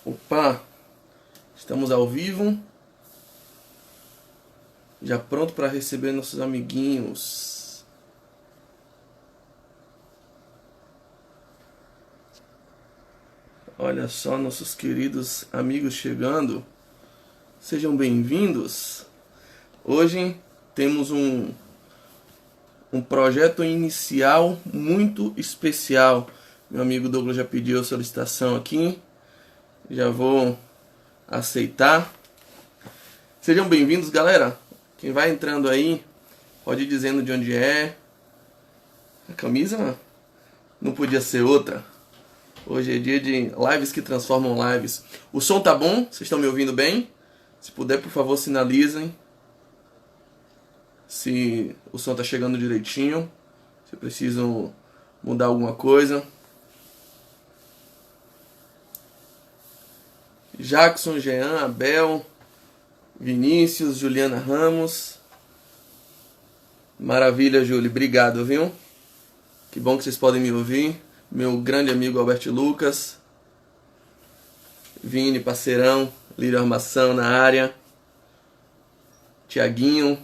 Opa, estamos ao vivo, já pronto para receber nossos amiguinhos. Olha só, nossos queridos amigos chegando. Sejam bem-vindos. Hoje temos um projeto inicial muito especial. Meu amigo Douglas já pediu a solicitação aqui. Já vou aceitar. Sejam bem-vindos, galera. Quem vai entrando aí, pode ir dizendo de onde é. A camisa não podia ser outra. Hoje é dia de lives que transformam lives. O som tá bom? Vocês estão me ouvindo bem? Se puder, por favor, sinalizem se o som tá chegando direitinho. Se precisam mudar alguma coisa. Jackson, Jean, Abel, Vinícius, Juliana Ramos. Maravilha, Júlio. Obrigado, viu? Que bom que vocês podem me ouvir. Meu grande amigo Alberto Lucas. Vini, parceirão. Lírio Armação na área. Tiaguinho.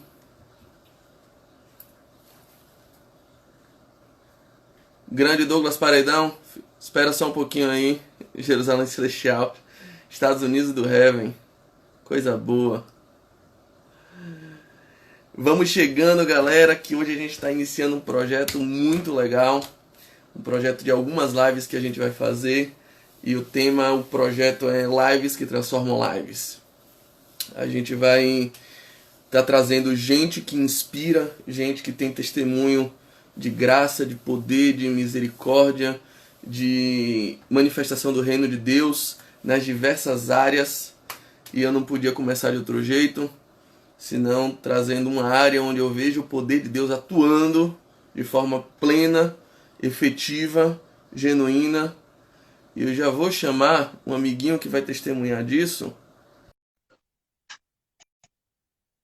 Grande Douglas Paredão. Espera só um pouquinho aí. Jerusalém Celestial. Estados Unidos do Heaven. Coisa boa. Vamos chegando, galera, que hoje a gente está iniciando um projeto muito legal. Um projeto de algumas lives que a gente vai fazer. E o tema, o projeto é Lives que Transformam Lives. A gente vai estar trazendo gente que inspira, gente que tem testemunho de graça, de poder, de misericórdia, de manifestação do reino de Deus nas diversas áreas. E eu não podia começar de outro jeito, senão trazendo uma área onde eu vejo o poder de Deus atuando de forma plena, efetiva, genuína. E eu já vou chamar um amiguinho que vai testemunhar disso.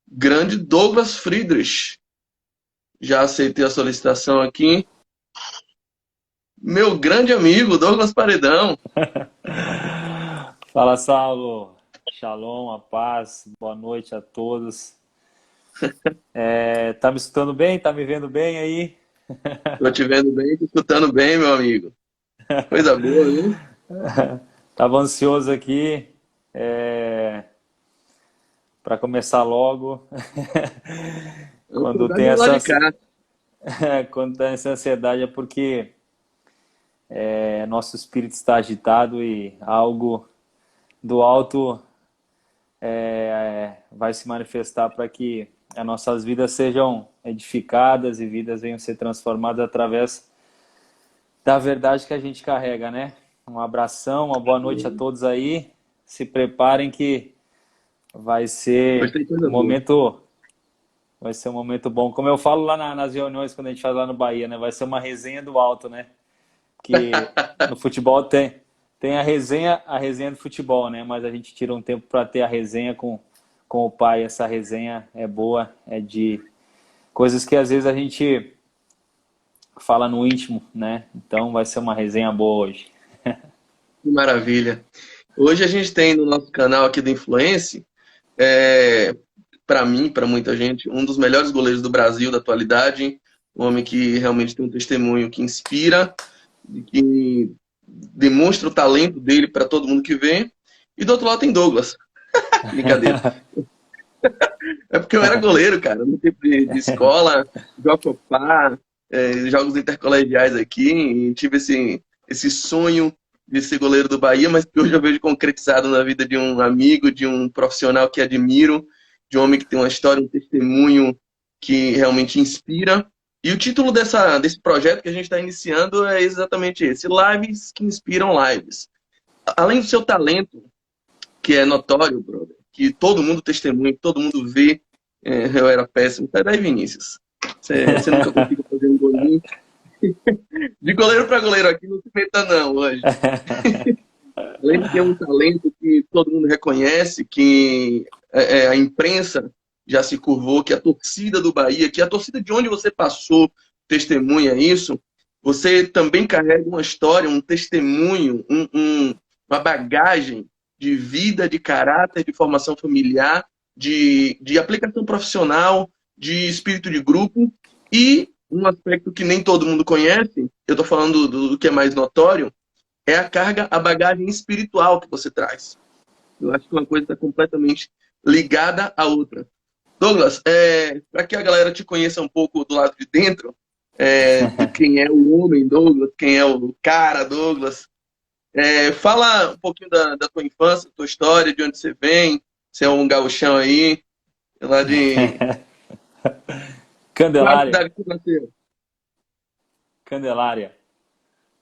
Grande Douglas Friedrich. Já aceitei a solicitação aqui. Meu grande amigo Douglas Paredão. Fala, Saulo. Shalom, a paz, boa noite a todos. Tá me escutando bem? Tá me vendo bem aí? Tô te vendo bem, te escutando bem, meu amigo. Coisa boa, viu? Tava ansioso aqui para começar logo. Quando tem Ansiedade do lado essa, de cá. quando tem essa ansiedade é porque nosso espírito está agitado e algo do alto vai se manifestar para que as nossas vidas sejam edificadas e vidas venham ser transformadas através da verdade que a gente carrega, né? Um abração, uma boa noite a todos aí. Se preparem que vai ser Gostei de coisa um boa. momento, vai ser um momento bom. Como eu falo lá nas reuniões quando a gente faz lá no Bahia, né? Vai ser uma resenha do alto, né? Que no futebol tem a resenha do futebol, né? Mas a gente tira um tempo para ter a resenha com o pai. Essa resenha é boa, é de coisas que às vezes a gente fala no íntimo, né? Então vai ser uma resenha boa hoje. Que maravilha. Hoje a gente tem no nosso canal aqui do Influence, para mim, para muita gente, um dos melhores goleiros do Brasil da atualidade, um homem que realmente tem um testemunho que inspira, que demonstra o talento dele para todo mundo que vê. E do outro lado tem Douglas. Brincadeira. É porque eu era goleiro, cara, no tempo de escola, Jocopá, jogos intercolegiais aqui, e tive esse sonho de ser goleiro do Bahia, mas que hoje eu vejo concretizado na vida de um amigo, de um profissional que admiro, de um homem que tem uma história, um testemunho que realmente inspira. E o título desse projeto que a gente está iniciando é exatamente esse: Lives que Inspiram Lives. Além do seu talento, que é notório, brother, que todo mundo testemunha, que todo mundo vê, eu era péssimo. Sai daí, Vinícius. Você nunca conseguiu fazer um golinho. De goleiro para goleiro aqui, não se meta não hoje. Além de ter um talento que todo mundo reconhece, que a imprensa já se curvou, que a torcida do Bahia, que a torcida de onde você passou testemunha isso, você também carrega uma história, um testemunho, uma bagagem de vida, de caráter, de formação familiar, de aplicação profissional, de espírito de grupo e um aspecto que nem todo mundo conhece, eu estou falando do que é mais notório, é a carga, a bagagem espiritual que você traz. Eu acho que uma coisa está completamente ligada à outra. Douglas, para que a galera te conheça um pouco do lado de dentro, de quem é o homem Douglas, quem é o cara Douglas, fala um pouquinho da tua infância, da tua história, de onde você vem, você é um gauchão aí, lá de... Qual Candelária. cidade que você nasceu? Candelária.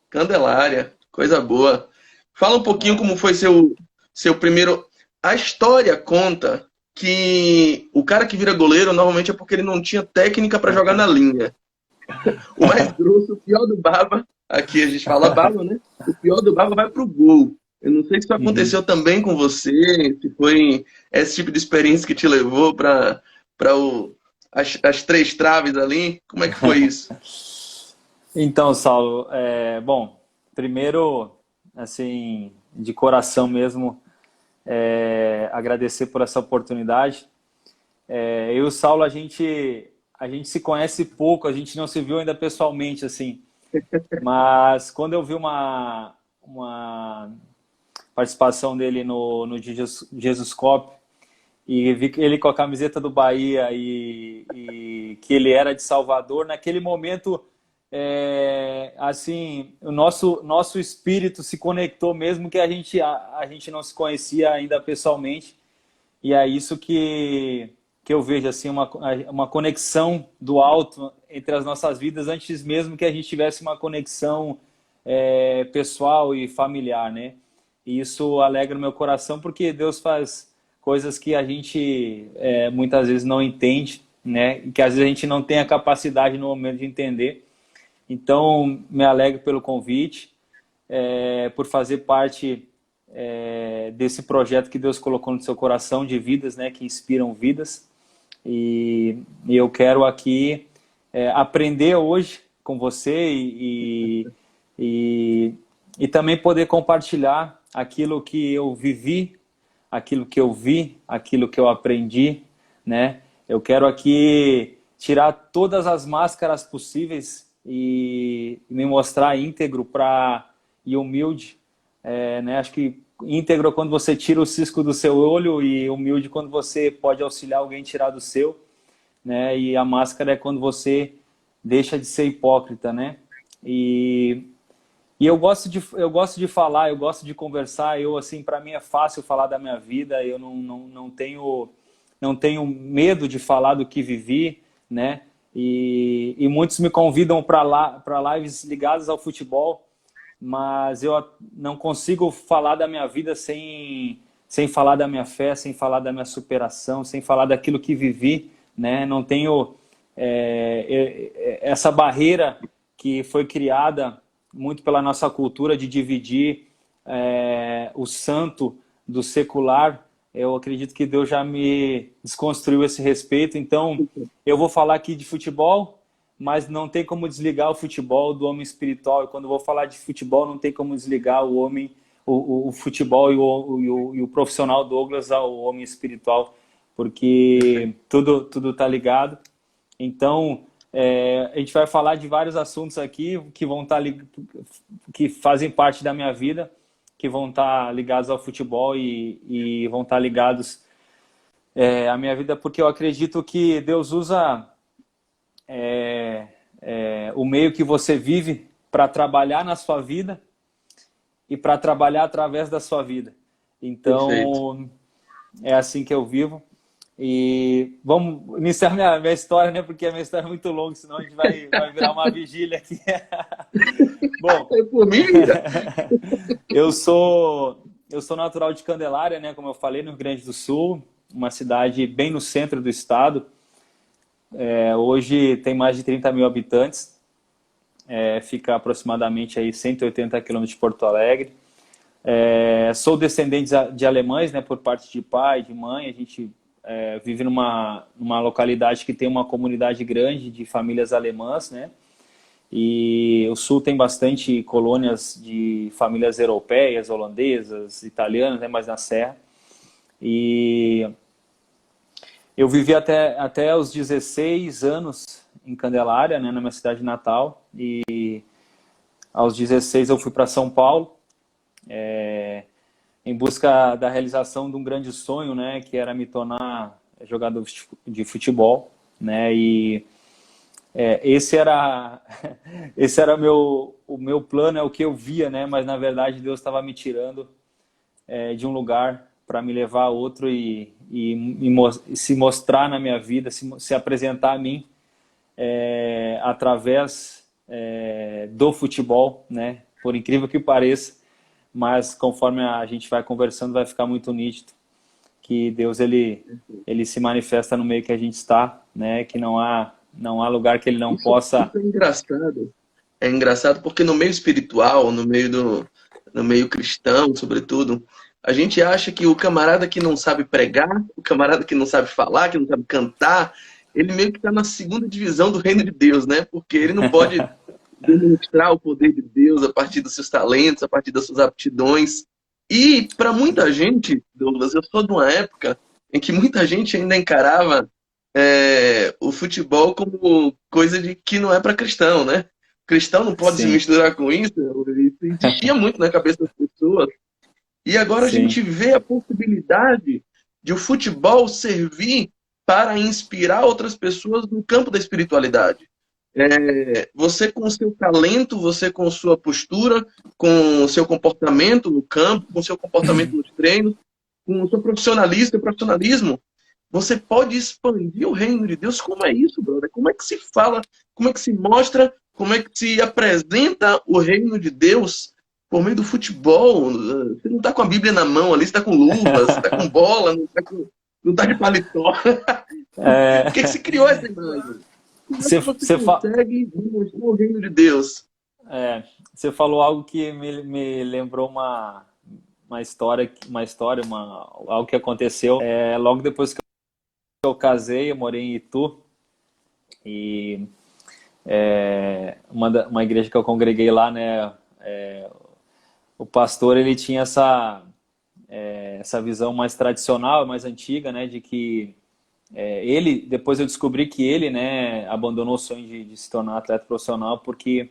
Candelária, coisa boa. Fala um pouquinho É. como foi seu primeiro... A história conta que o cara que vira goleiro normalmente é porque ele não tinha técnica para jogar na linha. O mais grosso, o pior do baba, aqui a gente fala baba, né? O pior do baba vai pro gol. Eu não sei se isso Uhum. aconteceu também com você, se foi esse tipo de experiência que te levou para as três traves ali. Como é que foi isso? Então, Saulo, bom, primeiro, assim, de coração mesmo, agradecer por essa oportunidade. Eu e o Saulo, a gente se conhece pouco, a gente não se viu ainda pessoalmente, assim, mas quando eu vi uma participação dele no Jesuscope e vi ele com a camiseta do Bahia e que ele era de Salvador, naquele momento, assim, o nosso espírito se conectou mesmo que a gente não se conhecia ainda pessoalmente. E é isso que eu vejo, assim, uma conexão do alto entre as nossas vidas antes mesmo que a gente tivesse uma conexão pessoal e familiar, né? E isso alegra o meu coração porque Deus faz coisas que a gente muitas vezes não entende, né? E que às vezes a gente não tem a capacidade no momento de entender. Então, me alegro pelo convite, por fazer parte desse projeto que Deus colocou no seu coração de vidas, né, que inspiram vidas. E eu quero aqui aprender hoje com você e também poder compartilhar aquilo que eu vivi, aquilo que eu vi, aquilo que eu aprendi, né? Eu quero aqui tirar todas as máscaras possíveis e me mostrar íntegro e humilde, né? Acho que íntegro é quando você tira o cisco do seu olho e humilde quando você pode auxiliar alguém a tirar do seu, né? E a máscara é quando você deixa de ser hipócrita, né? E eu gosto de falar, eu gosto de conversar. Eu, assim, para mim é fácil falar da minha vida. Eu não tenho medo de falar do que vivi, né? E muitos me convidam para lives ligadas ao futebol, mas eu não consigo falar da minha vida sem falar da minha fé, sem falar da minha superação, sem falar daquilo que vivi, né? Não tenho essa barreira que foi criada muito pela nossa cultura de dividir o santo do secular. Eu acredito que Deus já me desconstruiu esse respeito. Então, eu vou falar aqui de futebol, mas não tem como desligar o futebol do homem espiritual. E quando eu vou falar de futebol, não tem como desligar o homem, o futebol e o profissional Douglas ao homem espiritual, porque tudo tá ligado. Então, a gente vai falar de vários assuntos aqui que vão estar que fazem parte da minha vida, que vão estar ligados ao futebol e vão estar ligados à minha vida, porque eu acredito que Deus usa o meio que você vive para trabalhar na sua vida e para trabalhar através da sua vida. Perfeito. Então, é assim que eu vivo. E vamos iniciar minha história, né? Porque a minha história é muito longa, senão a gente vai virar uma vigília aqui. Bom, É por mim, mira. eu sou natural de Candelária, né? Como eu falei, no Rio Grande do Sul, uma cidade bem no centro do estado. Hoje tem mais de 30 mil habitantes. Fica aproximadamente aí 180 quilômetros de Porto Alegre. Sou descendente de alemães, né? Por parte de pai, de mãe. A gente vive numa localidade que tem uma comunidade grande de famílias alemãs, né? E o Sul tem bastante colônias de famílias europeias, holandesas, italianas, né, mas na Serra. E eu vivi até os 16 anos em Candelária, né, na minha cidade natal. E aos 16 eu fui para São Paulo, em busca da realização de um grande sonho, né, que era me tornar jogador de futebol, né, e esse era o meu plano, é o que eu via, né, mas na verdade Deus estava me tirando de um lugar para me levar a outro e se mostrar na minha vida, se apresentar a mim através do futebol, né, por incrível que pareça, mas conforme a gente vai conversando vai ficar muito nítido que Deus ele se manifesta no meio que a gente está, né, que não há lugar que ele não possa. Isso é engraçado. É engraçado porque no meio espiritual, no meio cristão, sobretudo, a gente acha que o camarada que não sabe pregar, o camarada que não sabe falar, que não sabe cantar, ele meio que está na segunda divisão do reino de Deus, né? Porque ele não pode demonstrar o poder de Deus a partir dos seus talentos, a partir das suas aptidões. E para muita gente, Douglas, eu sou de uma época em que muita gente ainda encarava o futebol como coisa de que não é para cristão, né? Cristão não pode se Sim, misturar com isso. Isso existia muito na cabeça das pessoas. E agora a sim, gente vê a possibilidade de o futebol servir para inspirar outras pessoas no campo da espiritualidade. Você com o seu talento, você com sua postura, com o seu comportamento no campo, com o seu comportamento nos treinos, com o seu profissionalismo, você pode expandir o reino de Deus. Como é isso, brother? Como é que se fala, como é que se mostra, como é que se apresenta o reino de Deus por meio do futebol? Você não está com a Bíblia na mão ali, você está com luvas, você está com bola, não tá de paletó. Por que se criou essa imagem? Como é que você consegue demonstrar o reino de Deus? você falou algo que me lembrou algo que aconteceu logo depois que eu casei. Eu morei em Itu e uma igreja que eu congreguei lá, né, o pastor ele tinha essa visão mais tradicional, mais antiga, né, de que depois eu descobri que ele, né, abandonou o sonho de se tornar atleta profissional porque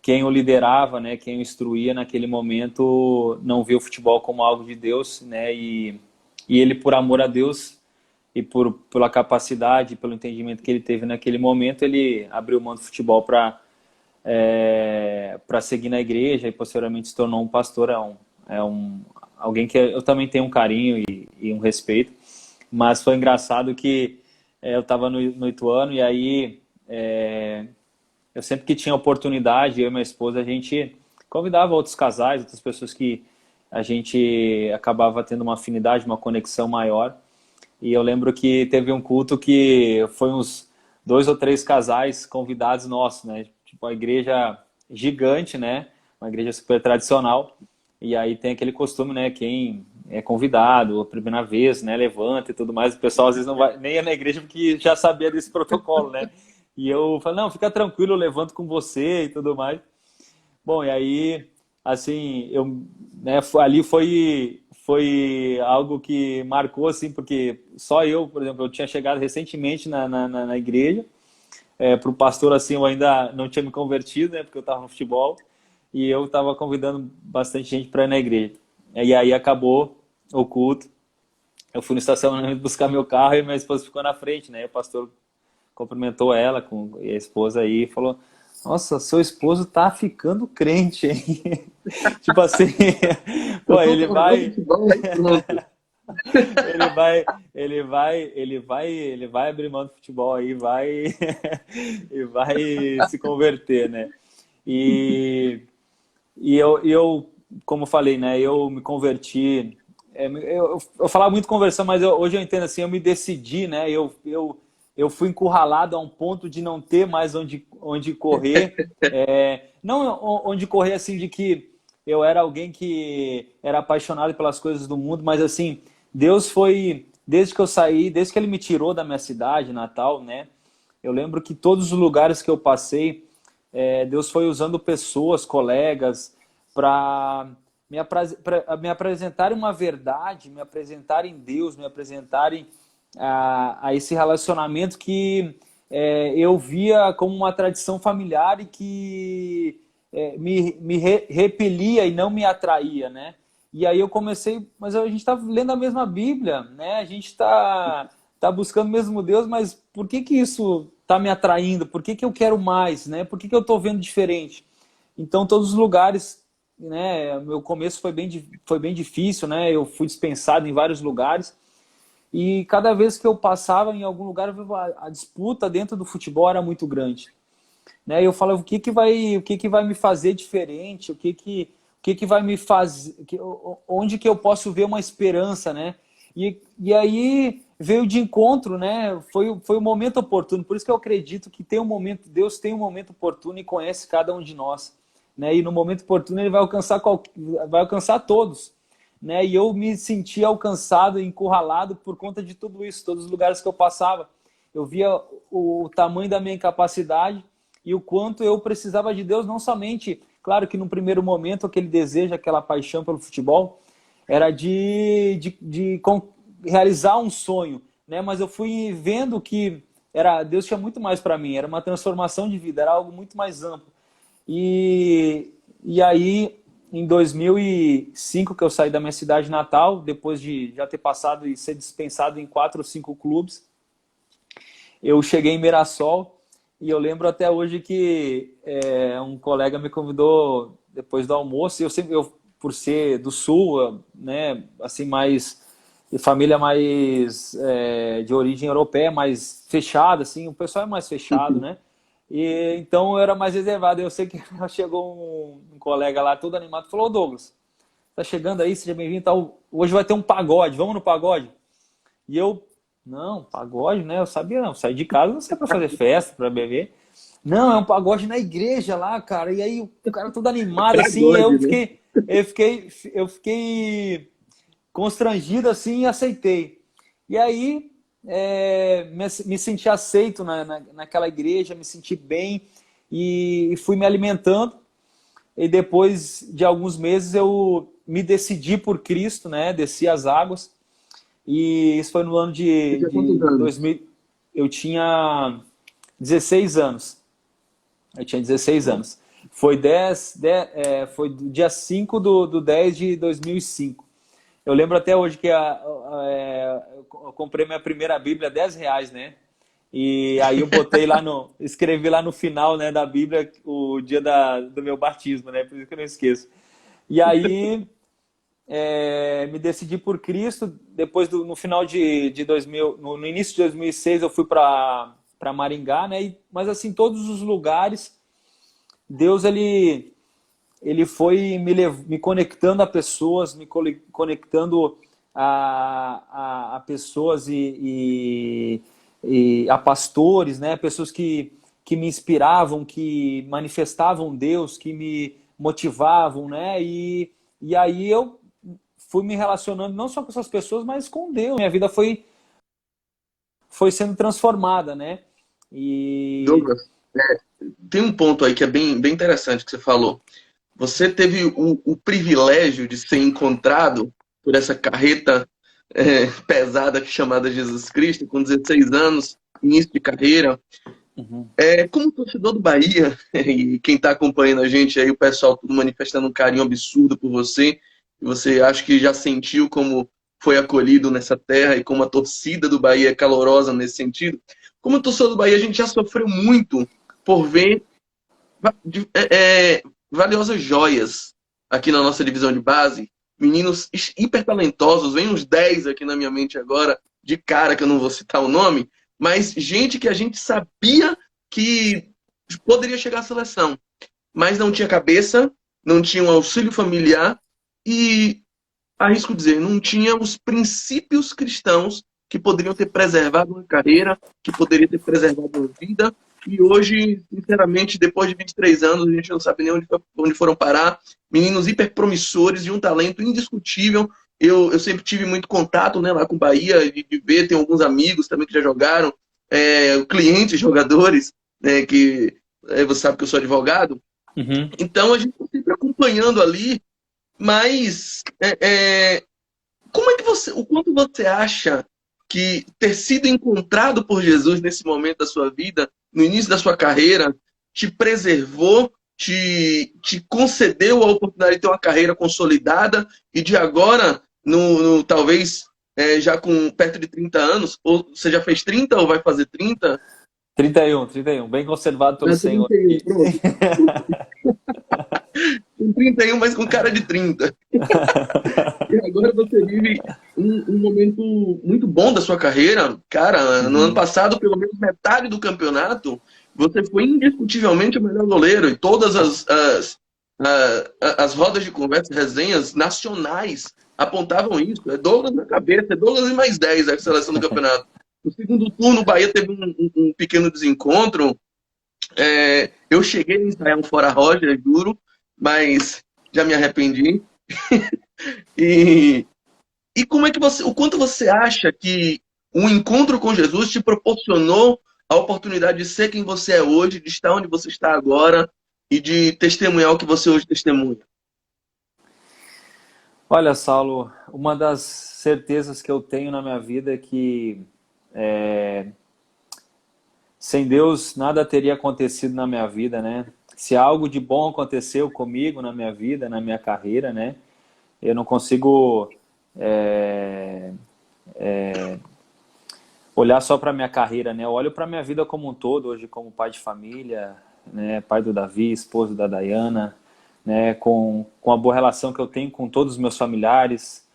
quem o liderava, né, quem o instruía naquele momento não via o futebol como algo de Deus, né, e ele, por amor a Deus e pela capacidade, pelo entendimento que ele teve naquele momento, ele abriu mão do futebol para seguir na igreja e posteriormente se tornou um pastor. Alguém que eu também tenho um carinho e um respeito, mas foi engraçado que eu estava no Ituano e aí eu sempre que tinha oportunidade, eu e minha esposa, a gente convidava outros casais, outras pessoas que a gente acabava tendo uma afinidade, uma conexão maior. E eu lembro que teve um culto que foi uns 2 ou 3 casais convidados nossos, né? Tipo, a igreja gigante, né? Uma igreja super tradicional. E aí tem aquele costume, né? Quem é convidado a primeira vez, né? Levanta e tudo mais. O pessoal às vezes não vai nem ia na igreja porque já sabia desse protocolo, né? E eu falei, não, fica tranquilo, eu levanto com você e tudo mais. Bom, e aí, assim, ali foi algo que marcou, assim, porque só eu, por exemplo, eu tinha chegado recentemente na igreja. Para o pastor, assim, eu ainda não tinha me convertido, né? Porque eu estava no futebol. E eu estava convidando bastante gente para ir na igreja. E aí acabou o culto. Eu fui no estacionamento buscar meu carro e minha esposa ficou na frente, né? O pastor cumprimentou ela e a esposa aí e falou: nossa, seu esposo tá ficando crente, hein? Tipo assim, pô, ele vai abrir mão do futebol aí, e vai se converter, né? E eu, como eu falei, né? Eu me converti. Eu falava muito conversão, mas hoje eu entendo assim, eu me decidi, né? Eu fui encurralado a um ponto de não ter mais onde correr. Não onde correr assim de que eu era alguém que era apaixonado pelas coisas do mundo, mas assim, Deus foi, desde que eu saí, desde que Ele me tirou da minha cidade natal, né? Eu lembro que todos os lugares que eu passei, Deus foi usando pessoas, colegas, para me apresentarem uma verdade, me apresentarem Deus, me apresentarem a esse relacionamento que eu via como uma tradição familiar e que repelia e não me atraía, né? E aí eu comecei, mas a gente está lendo a mesma Bíblia, né? A gente tá buscando o mesmo Deus, mas por que que isso está me atraindo? Por que que eu quero mais, né? Por que que eu estou vendo diferente? Então, todos os lugares, né? Meu começo foi bem difícil, né? Eu fui dispensado em vários lugares e cada vez que eu passava em algum lugar, a disputa dentro do futebol era muito grande, né? Eu falava, o que que vai me fazer diferente? O que que vai me fazer, onde que eu posso ver uma esperança, né? E aí veio de encontro, né? Foi o momento oportuno. Por isso que eu acredito que tem um momento, Deus tem um momento oportuno e conhece cada um de nós, né? E no momento oportuno ele vai alcançar todos, né? E eu me senti alcançado, encurralado por conta de tudo isso, todos os lugares que eu passava. Eu via o tamanho da minha incapacidade e o quanto eu precisava de Deus, não somente, claro que no primeiro momento aquele desejo, aquela paixão pelo futebol, era realizar um sonho, né? Mas eu fui vendo que Deus tinha muito mais para mim, era uma transformação de vida, era algo muito mais amplo. E aí, em 2005, que eu saí da minha cidade natal, depois de já ter passado e ser dispensado em 4 ou 5 clubes, eu cheguei em Mirassol e eu lembro até hoje que um colega me convidou depois do almoço, e eu por ser do sul, né, assim, mais de família mais de origem europeia, mais fechada, assim, o pessoal é mais fechado, né? E então eu era mais reservado. Eu sei que chegou um colega lá todo animado, falou: "Ô Douglas, tá chegando aí, seja bem-vindo, tal. Hoje vai ter um pagode, vamos no pagode?" E eu, não, pagode, né? Eu sabia, não, saí de casa não sei para fazer festa, para beber. Não, é um pagode na igreja lá, cara. E aí o cara todo animado, assim, Pagode, né? eu fiquei constrangido assim e aceitei. E aí me senti aceito naquela igreja, me senti bem e fui me alimentando. E depois de alguns meses eu me decidi por Cristo, né? Desci as águas. E isso foi no ano Você de, tinha quantos de anos? 2000. Eu tinha 16 anos. Eu tinha 16 Bom, anos. Foi do dia 5 do 10 de 2005. Eu lembro até hoje que eu comprei minha primeira Bíblia, R$ 10, né? E aí eu escrevi lá no final, né, da Bíblia o dia do meu batismo, né? Por isso que eu não esqueço. E aí me decidi por Cristo. Depois no final de 2000, no início de 2006 eu fui para Maringá, né? Mas assim, todos os lugares, Deus ele foi me conectando a pessoas, me conectando a pessoas e a pastores, né? Pessoas que me inspiravam, que manifestavam Deus, que me motivavam, né? E aí eu fui me relacionando não só com essas pessoas, mas com Deus. Minha vida foi sendo transformada, né? E Douglas, tem um ponto aí que é bem interessante que você falou. Você teve o privilégio de ser encontrado por essa carreta pesada chamada Jesus Cristo, com 16 anos, início de carreira. uhum. Como torcedor do Bahia, e quem está acompanhando a gente aí, o pessoal tudo manifestando um carinho absurdo por você, e você acha que já sentiu como foi acolhido nessa terra e como a torcida do Bahia é calorosa nesse sentido. Como torcedor do Bahia, a gente já sofreu muito por ver valiosas joias aqui na nossa divisão de base, meninos hiper talentosos, vem uns 10 aqui na minha mente agora, de cara que eu não vou citar o nome, mas gente que a gente sabia que poderia chegar à seleção, mas não tinha cabeça, não tinha um auxílio familiar e, arrisco dizer, não tinha os princípios cristãos que poderiam ter preservado uma carreira, que poderia ter preservado uma vida. E hoje, sinceramente, depois de 23 anos, a gente não sabe nem onde foram parar. Meninos hiper promissores e um talento indiscutível. Eu sempre tive muito contato, né, lá com o Bahia, de ver, tem alguns amigos também que já jogaram. clientes, jogadores, né, que você sabe que eu sou advogado. Uhum. Então a gente está sempre acompanhando ali, mas como é que o quanto você acha que ter sido encontrado por Jesus nesse momento da sua vida, no início da sua carreira, te preservou, te concedeu a oportunidade de ter uma carreira consolidada e de agora, talvez já com perto de 30 anos, ou você já fez 30 ou vai fazer 30? 31, bem conservado pelo Já Senhor 31, aqui. pronto. Com 31, mas com cara de 30. E agora você vive um momento muito bom da sua carreira. Cara, no ano Uhum. passado, pelo menos metade do campeonato, você foi indiscutivelmente o melhor goleiro. E todas as rodas de conversa, resenhas nacionais apontavam isso. É Douglas na cabeça, é Douglas e mais 10 a seleção do campeonato. No segundo turno, o Bahia teve um pequeno desencontro. Eu cheguei a ensaiar um fora Roger, duro, mas já me arrependi. E, e como é que o quanto você acha que o encontro com Jesus te proporcionou a oportunidade de ser quem você é hoje, de estar onde você está agora e de testemunhar o que você hoje testemunha? Olha, Saulo, uma das certezas que eu tenho na minha vida é que sem Deus nada teria acontecido na minha vida, né? Se algo de bom aconteceu comigo na minha vida, na minha carreira, né? Eu não consigo é, olhar só para minha carreira, né? Eu olho para minha vida como um todo, hoje como pai de família, né? Pai do Davi, esposo da Dayana, né? Com a boa relação que eu tenho com todos os meus familiares,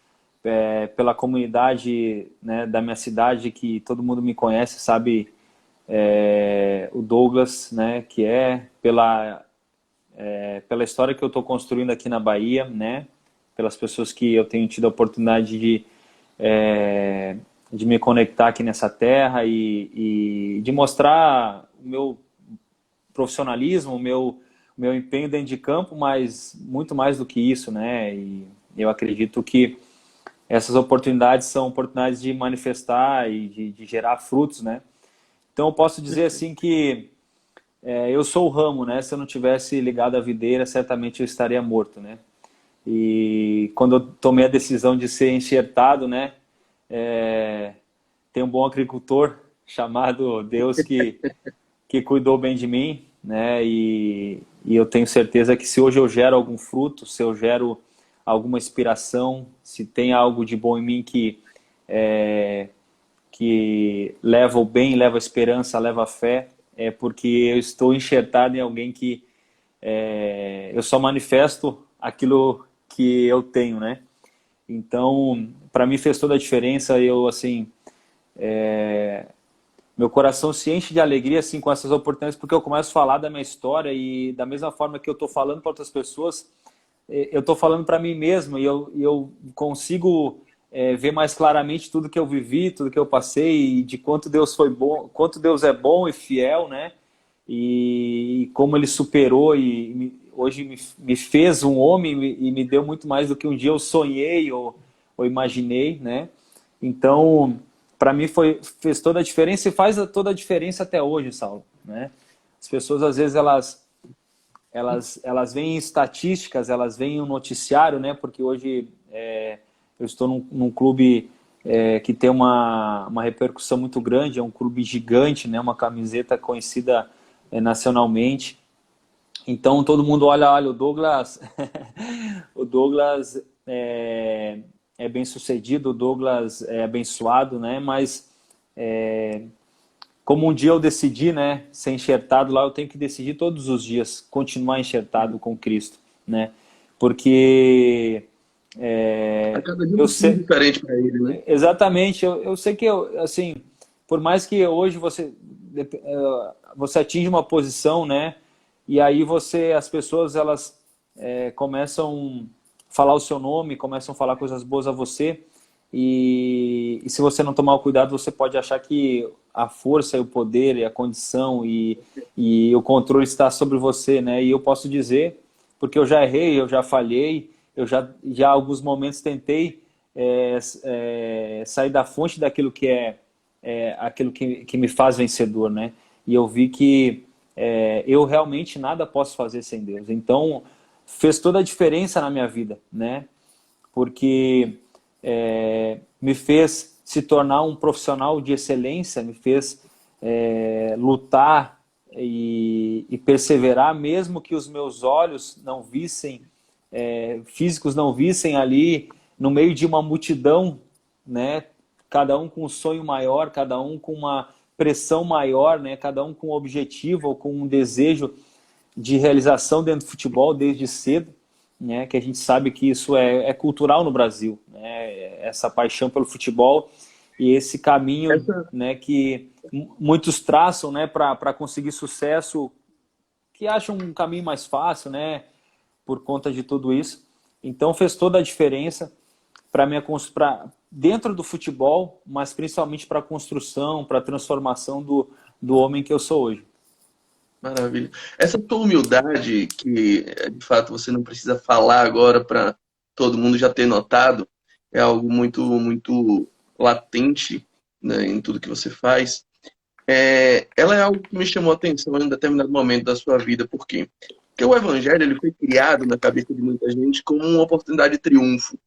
pela comunidade, né, da minha cidade, que todo mundo me conhece, sabe, o Douglas, né? Que pela história que eu estou construindo aqui na Bahia, né? Pelas pessoas que eu tenho tido a oportunidade de me conectar aqui nessa terra e de mostrar o meu profissionalismo, o meu empenho dentro de campo, mas muito mais do que isso, né? E eu acredito que essas oportunidades são oportunidades de manifestar e de gerar frutos, né? Então eu posso dizer assim que eu sou o ramo, né? Se eu não tivesse ligado à videira, certamente eu estaria morto, né? E quando eu tomei a decisão de ser enxertado, né? Tem um bom agricultor chamado Deus que cuidou bem de mim, né? E eu tenho certeza que se hoje eu gero algum fruto, se eu gero alguma inspiração, se tem algo de bom em mim que leva o bem, leva a esperança, leva a fé, é porque eu estou enxertado em alguém que eu só manifesto aquilo que eu tenho, né? Então, para mim fez toda a diferença. Eu, assim, meu coração se enche de alegria assim com essas oportunidades, porque eu começo a falar da minha história e da mesma forma que eu estou falando para outras pessoas, eu estou falando para mim mesmo e eu consigo ver mais claramente tudo que eu vivi, tudo que eu passei e de quanto Deus foi bom, quanto Deus é bom e fiel, né? E como Ele superou hoje me fez um homem e me deu muito mais do que um dia eu sonhei ou imaginei, né? Então, para mim fez toda a diferença e faz toda a diferença até hoje, Saulo, né? As pessoas às vezes elas veem estatísticas, elas veem um noticiário, né? Porque hoje eu estou num clube que tem uma repercussão muito grande, é um clube gigante, né? Uma camiseta conhecida nacionalmente. Então todo mundo olha o Douglas, o Douglas é bem sucedido, o Douglas é abençoado, né? Mas como um dia eu decidi, né, ser enxertado lá, eu tenho que decidir todos os dias continuar enxertado com Cristo, né? Porque A cada dia eu um motivo sei diferente para ele, né? exatamente, eu sei que assim, por mais que hoje você atinge uma posição, né? E aí as pessoas elas começam a falar o seu nome, começam a falar coisas boas a você. E se você não tomar o cuidado, você pode achar que a força e o poder e a condição e o controle está sobre você, né? E eu posso dizer, porque eu já errei, eu já falhei, eu já alguns momentos tentei sair da fonte daquilo que é aquilo que me faz vencedor, né? E eu vi que eu realmente nada posso fazer sem Deus. Então, fez toda a diferença na minha vida, né? Porque me fez se tornar um profissional de excelência, me fez lutar e perseverar, mesmo que os meus olhos não vissem, físicos não vissem ali, no meio de uma multidão, né? Cada um com um sonho maior, cada um com uma pressão maior, né? Cada um com um objetivo ou com um desejo de realização dentro do futebol desde cedo, né? Que a gente sabe que isso é cultural no Brasil, né? Essa paixão pelo futebol e esse caminho, Essa, né, que muitos traçam, né, para conseguir sucesso, que acham um caminho mais fácil, né, por conta de tudo isso. Então fez toda a diferença para minha dentro do futebol, mas principalmente para a construção, para a transformação do homem que eu sou hoje. maravilha. Essa tua humildade, que de fato você não precisa falar agora para todo mundo já ter notado, é algo muito, muito latente, né, em tudo que você faz. Ela é algo que me chamou a atenção em um determinado momento da sua vida. Por quê? Porque o evangelho ele foi criado na cabeça de muita gente como uma oportunidade de triunfo.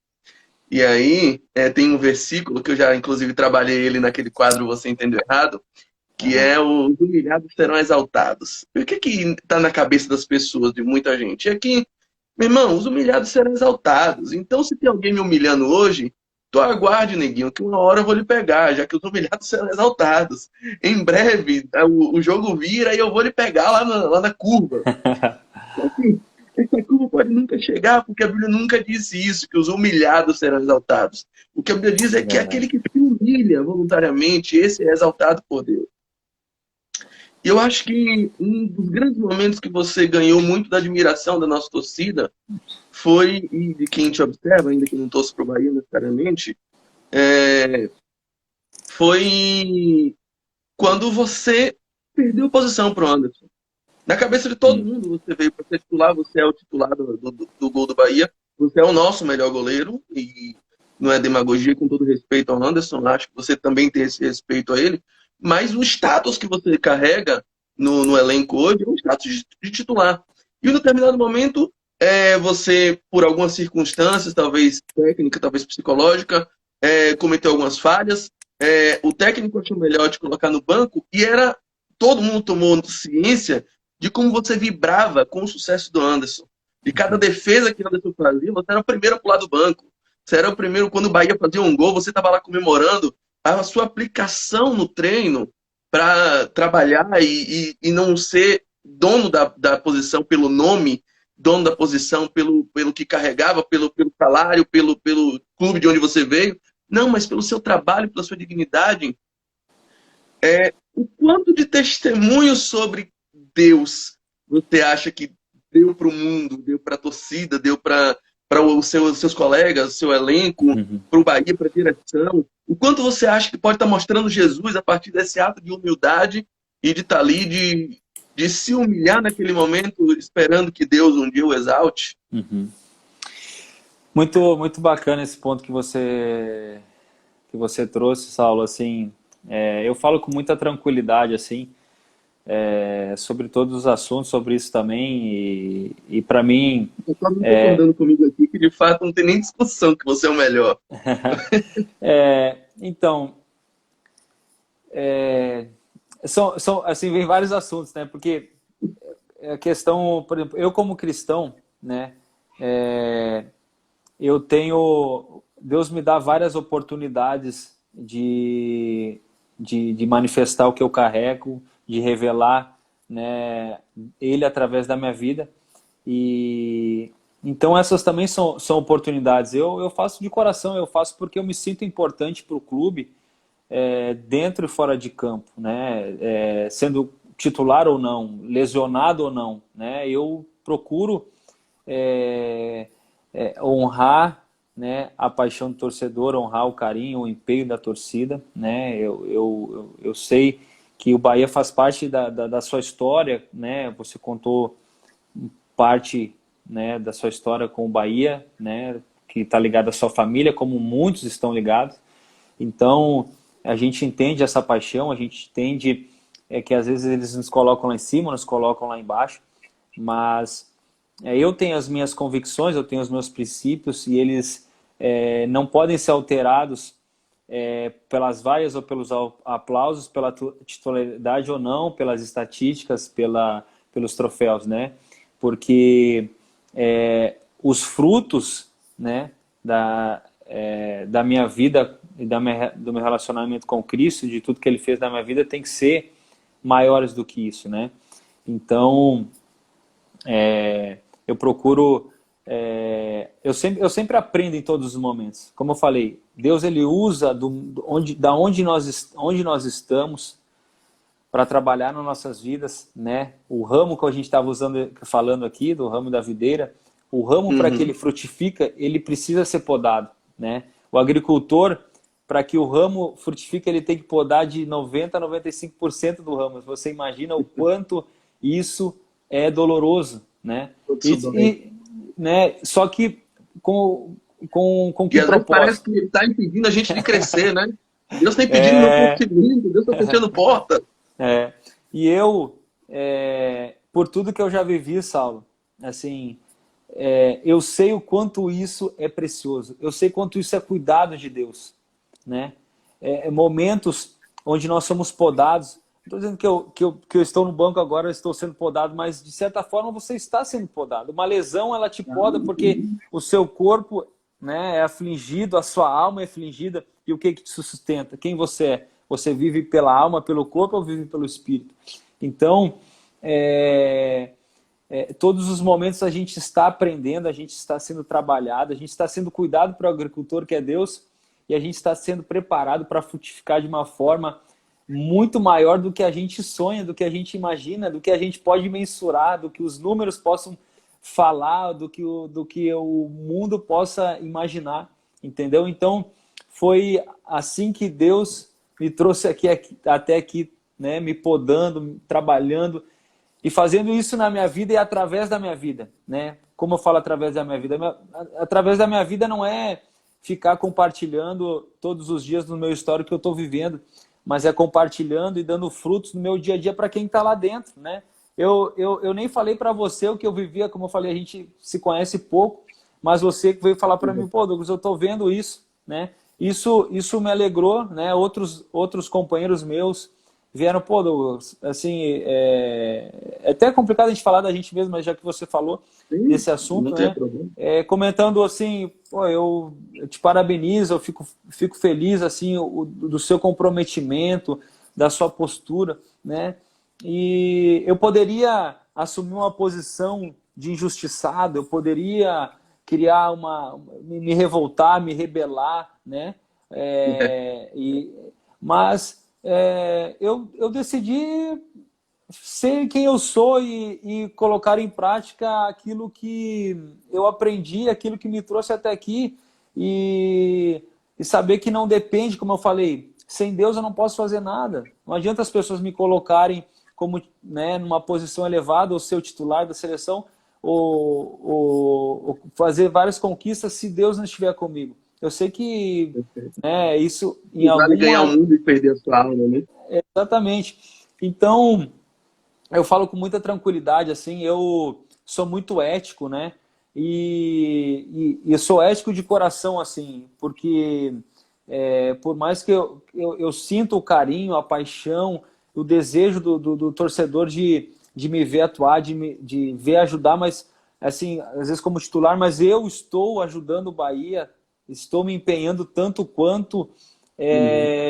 E aí, tem um versículo que eu já, inclusive, trabalhei ele naquele quadro Você Entendeu Errado, que Uhum. é os humilhados serão exaltados. E o que está na cabeça das pessoas, de muita gente? É que, meu irmão, os humilhados serão exaltados. Então, se tem alguém me humilhando hoje, tu aguarde, neguinho, que uma hora eu vou lhe pegar, já que os humilhados serão exaltados. Em breve, o jogo vira e eu vou lhe pegar lá na curva. Assim, essa curva pode nunca chegar, porque a Bíblia nunca disse isso, que os humilhados serão exaltados. O que a Bíblia diz é que aquele Verdade. que se humilha voluntariamente, esse é exaltado por Deus. E eu acho que um dos grandes momentos que você ganhou muito da admiração da nossa torcida foi, e de quem te observa, ainda que não torce para o Bahia necessariamente, foi quando você perdeu posição para o Anderson. Na cabeça de todo Hum. mundo, você veio para ser titular, você é o titular do gol do Bahia, você é o nosso melhor goleiro, e não é demagogia, com todo respeito ao Anderson, acho que você também tem esse respeito a ele, mas o status que você carrega no elenco hoje é um status de titular. E em um determinado momento, você, por algumas circunstâncias, talvez técnica, talvez psicológica, cometeu algumas falhas, o técnico achou melhor te colocar no banco, e todo mundo tomou ciência de como você vibrava com o sucesso do Anderson. De cada Uhum. defesa que o Anderson fazia, você era o primeiro a pular do banco. Você era o primeiro, quando o Bahia fazia um gol, você estava lá comemorando. A sua aplicação no treino para trabalhar e não ser dono da posição pelo nome, dono da posição pelo que carregava, pelo salário, pelo clube de onde você veio. Não, mas pelo seu trabalho, pela sua dignidade. O quanto de testemunho sobre Deus você acha que deu para o mundo, deu para a torcida, deu para os seus colegas, seu elenco, Uhum. para o Bahia, para a direção? O quanto você acha que pode estar mostrando Jesus a partir desse ato de humildade e de estar ali, de se humilhar naquele momento, esperando que Deus um dia o exalte? Uhum. Muito, muito bacana esse ponto que você trouxe, Saulo. Assim, eu falo com muita tranquilidade, assim, sobre todos os assuntos, sobre isso também. E para mim, Eu estou concordando comigo aqui que de fato não tem nem discussão que você é o melhor. então, assim, vem vários assuntos, né? Porque a questão, por exemplo, eu como cristão, né? Eu tenho, Deus me dá várias oportunidades de manifestar o que eu carrego, de revelar, né, Ele através da minha vida. E então essas também são oportunidades. Eu faço de coração, eu faço porque eu me sinto importante para o clube, dentro e fora de campo, né? Sendo titular ou não, lesionado ou não, né? Eu procuro honrar, né, a paixão do torcedor, honrar o carinho, o empenho da torcida, né? Eu sei que o Bahia faz parte da sua história, né? Você contou parte, né, da sua história com o Bahia, né? Que está ligado à sua família, como muitos estão ligados. Então, A gente entende essa paixão, a gente entende que às vezes eles nos colocam lá em cima, nos colocam lá embaixo, mas eu tenho as minhas convicções, eu tenho os meus princípios e eles não podem ser alterados pelas vaias ou pelos aplausos, pela titularidade ou não, pelas estatísticas, pelos troféus, né? Porque os frutos, né, da minha vida e do meu relacionamento com Cristo, de tudo que Ele fez na minha vida, tem que ser maiores do que isso, né? Então, eu procuro... eu sempre aprendo em todos os momentos. Como eu falei, Deus ele usa onde nós estamos para trabalhar nas nossas vidas, né? O ramo que a gente estava falando aqui, do ramo da videira, o ramo para que ele frutifica, ele precisa ser podado, né? O agricultor, para que o ramo frutifique, ele tem que podar de 90% a 95% do ramo. Você imagina o quanto isso é doloroso, né? Né? Só que com que E às vezes parece propósito? que ele está impedindo a gente de crescer, né? Deus está impedindo o meu crescimento, Deus está fechando porta. E eu, por tudo que eu já vivi, Saulo, assim, eu sei o quanto isso é precioso, eu sei quanto isso é cuidado de Deus, né? Momentos onde nós somos podados. Não estou dizendo que eu estou no banco agora, eu estou sendo podado, mas de certa forma você está sendo podado. Uma lesão, ela te poda porque o seu corpo, né, é afligido, a sua alma é afligida. E o que te sustenta? Quem você é? Você vive pela alma, pelo corpo ou vive pelo espírito? Então, todos os momentos a gente está aprendendo, a gente está sendo trabalhado, a gente está sendo cuidado para o agricultor que é Deus e a gente está sendo preparado para frutificar de uma forma muito maior do que a gente sonha, do que a gente imagina, do que a gente pode mensurar, do que os números possam falar, do que o mundo possa imaginar, entendeu? Então, foi assim que Deus me trouxe até aqui, né, me podando, trabalhando e fazendo isso na minha vida e através da minha vida, né? Como eu falo através da minha vida? Através da minha vida não é ficar compartilhando todos os dias no meu histórico que eu estou vivendo, mas é compartilhando e dando frutos no meu dia a dia para quem está lá dentro, né? Eu nem falei para você o que eu vivia, como eu falei, a gente se conhece pouco, mas você que veio falar para mim, pô, Douglas, eu estou vendo isso, né? Isso me alegrou, né? Outros companheiros meus vieram, pô, Douglas, assim, é até complicado a gente falar da gente mesmo, mas já que você falou desse assunto, né? Comentando assim, pô, eu te parabenizo, eu fico feliz, assim, do seu comprometimento, da sua postura, né? E eu poderia assumir uma posição de injustiçado, eu poderia criar me revoltar, me rebelar, né? Mas eu decidi ser quem eu sou e colocar em prática aquilo que eu aprendi, aquilo que me trouxe até aqui e saber que não depende, como eu falei, sem Deus eu não posso fazer nada. Não adianta as pessoas me colocarem como, né, numa posição elevada, ou ser o titular da seleção, ou fazer várias conquistas se Deus não estiver comigo. Eu sei que, né, isso em vale ganhar o mundo e perder a sua alma, né? Exatamente. Então, eu falo com muita tranquilidade, assim, eu sou muito ético, né? E eu sou ético de coração, assim, porque por mais que eu sinta o carinho, a paixão, o desejo do torcedor de me ver atuar, de ver ajudar, mas, assim, às vezes como titular, mas eu estou ajudando o Bahia, estou me empenhando tanto quanto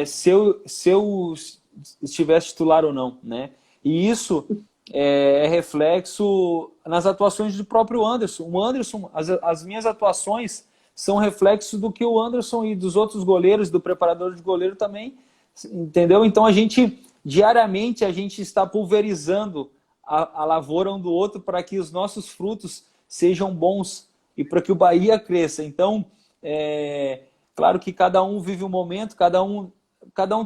se eu estivesse titular ou não, né? E isso é reflexo nas atuações do próprio Anderson. O Anderson, as minhas atuações são reflexo do que o Anderson e dos outros goleiros, do preparador de goleiro também, entendeu? Então diariamente a gente está pulverizando a lavoura um do outro para que os nossos frutos sejam bons e para que o Bahia cresça. Então, claro que cada um vive um momento, cada um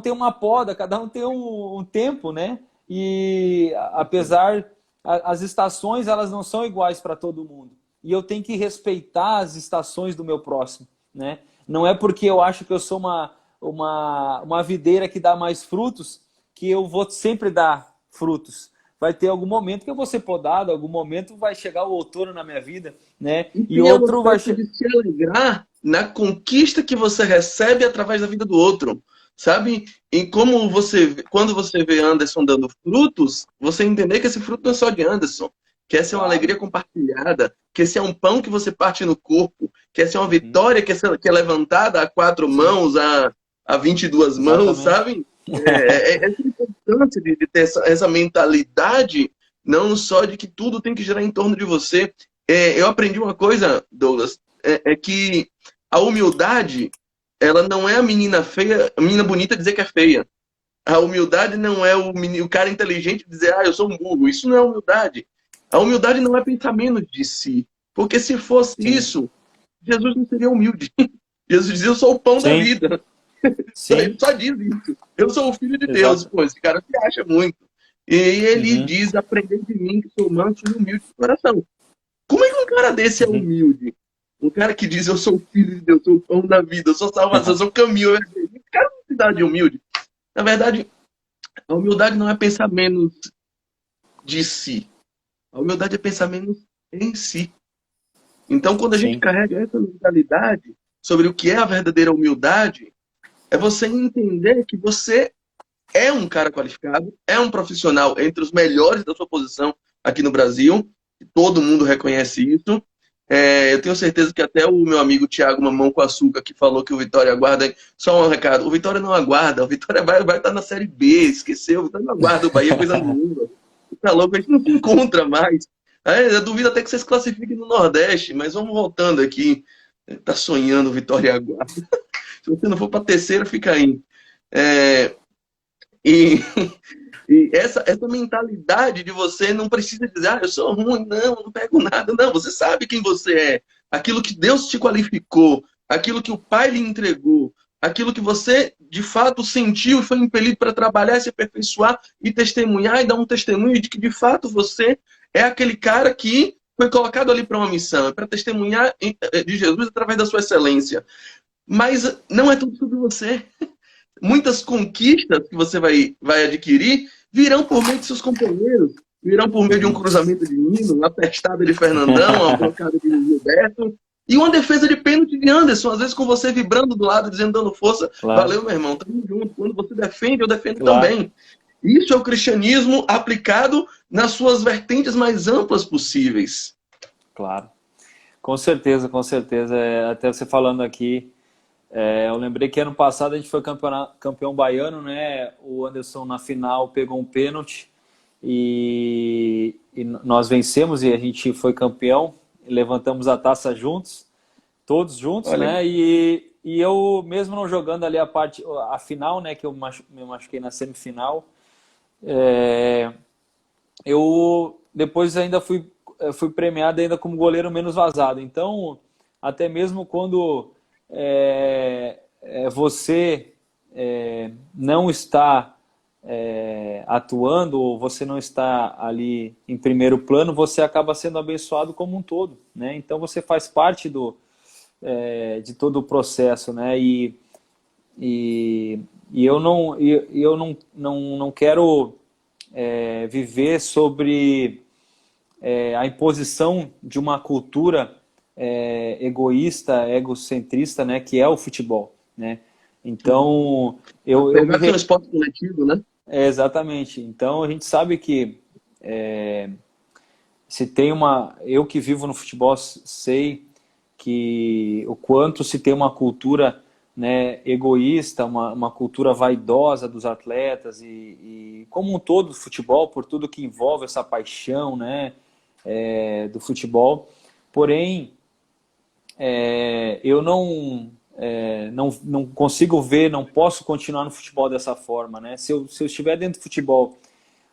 tem uma poda, cada um tem um tempo, né? E apesar, as estações elas não são iguais para todo mundo. E eu tenho que respeitar as estações do meu próximo, né? Não é porque eu acho que eu sou uma videira que dá mais frutos, que eu vou sempre dar frutos. Vai ter algum momento que eu vou ser podado, algum momento vai chegar o outono na minha vida, né? E E tem o outro vai aspecto de se alegrar na conquista que você recebe através da vida do outro, sabe? E como quando você vê Anderson dando frutos, você entender que esse fruto não é só de Anderson, que essa é uma Claro. alegria compartilhada, que esse é um pão que você parte no corpo, que essa é uma Uhum. vitória que é levantada a quatro Sim, mãos, a 22 mãos, exatamente. sabe? Essa importância de ter essa mentalidade, não só de que tudo tem que girar em torno de você. Eu aprendi uma coisa, Douglas, é que a humildade, ela não é a menina feia, a menina bonita dizer que é feia. A humildade não é o cara inteligente dizer, eu sou um burro. Isso não é humildade. A humildade não é pensar menos de si. Porque se fosse Sim, isso, Jesus não seria humilde. Jesus dizia, eu sou o pão da sim, vida. Ele sim, só diz isso. Eu sou o filho de Deus. exato. Pô, esse cara se acha muito. E ele Uhum, diz, aprender de mim que sou manso e humilde de coração. Como é que um cara desse é uhum. humilde? Um cara que diz, eu sou o filho de Deus, sou o pão da vida, eu sou salvação, eu sou o caminho. Esse cara não precisa de humilde. Na verdade, a humildade não é pensar menos de si. A humildade é pensar menos em si. Então, quando a gente Sim, carrega essa mentalidade sobre o que é a verdadeira humildade, é você entender que você é um cara qualificado, é um profissional entre os melhores da sua posição aqui no Brasil. Todo mundo reconhece isso. Eu tenho certeza que até o meu amigo Thiago Mamão com Açúcar, que falou que o Vitória aguarda. Só um recado: o Vitória não aguarda, o Vitória vai estar na Série B, esqueceu? O Vitória não aguarda o Bahia, coisa nenhuma. Tá louco, a gente não se encontra mais. Eu duvido até que vocês classifiquem no Nordeste, mas vamos voltando aqui. Tá sonhando o Vitória aguarda. Se você não for para terceira, fica aí. É, e e essa mentalidade de você não precisa dizer, eu sou ruim, não pego nada. Não, você sabe quem você é. Aquilo que Deus te qualificou, aquilo que o Pai lhe entregou, aquilo que você de fato sentiu e foi impelido para trabalhar, se aperfeiçoar e testemunhar e dar um testemunho de que de fato você é aquele cara que foi colocado ali para uma missão, para testemunhar de Jesus através da sua excelência. Mas não é tudo sobre você. Muitas conquistas que você vai adquirir virão por meio de seus companheiros, virão por meio de um uhum. cruzamento de Nino, uma testada de Fernandão, uma blocada de Gilberto e uma defesa de pênalti de Anderson, às vezes com você vibrando do lado, dizendo, dando força, Claro, valeu, meu irmão, estamos juntos. Quando você defende, eu defendo claro, também. Isso é o cristianismo aplicado nas suas vertentes mais amplas possíveis. claro. Com certeza, com certeza. Até você falando aqui, eu lembrei que ano passado a gente foi campeão baiano, né? O Anderson na final pegou um pênalti e nós vencemos e a gente foi campeão. Levantamos a taça juntos, todos juntos, Olha, né? E eu, mesmo não jogando ali a final, né? Que eu me machuquei na semifinal, é, eu depois ainda fui premiado ainda como goleiro menos vazado. Então, até mesmo quando você não está atuando ou você não está ali em primeiro plano, você acaba sendo abençoado como um todo, né? Então você faz parte de todo o processo, né? E, e eu não quero viver sobre a imposição de uma cultura egoísta, egocentrista, né, que é o futebol, né? Então, eu me apesar que é um esporte coletivo, né? exatamente. Então, a gente sabe que se tem eu que vivo no futebol sei que o quanto se tem uma cultura, né, egoísta, uma cultura vaidosa dos atletas e como um todo do futebol, por tudo que envolve essa paixão, né, do futebol. Porém, eu não consigo ver, não posso continuar no futebol dessa forma, né? Se eu estiver dentro do futebol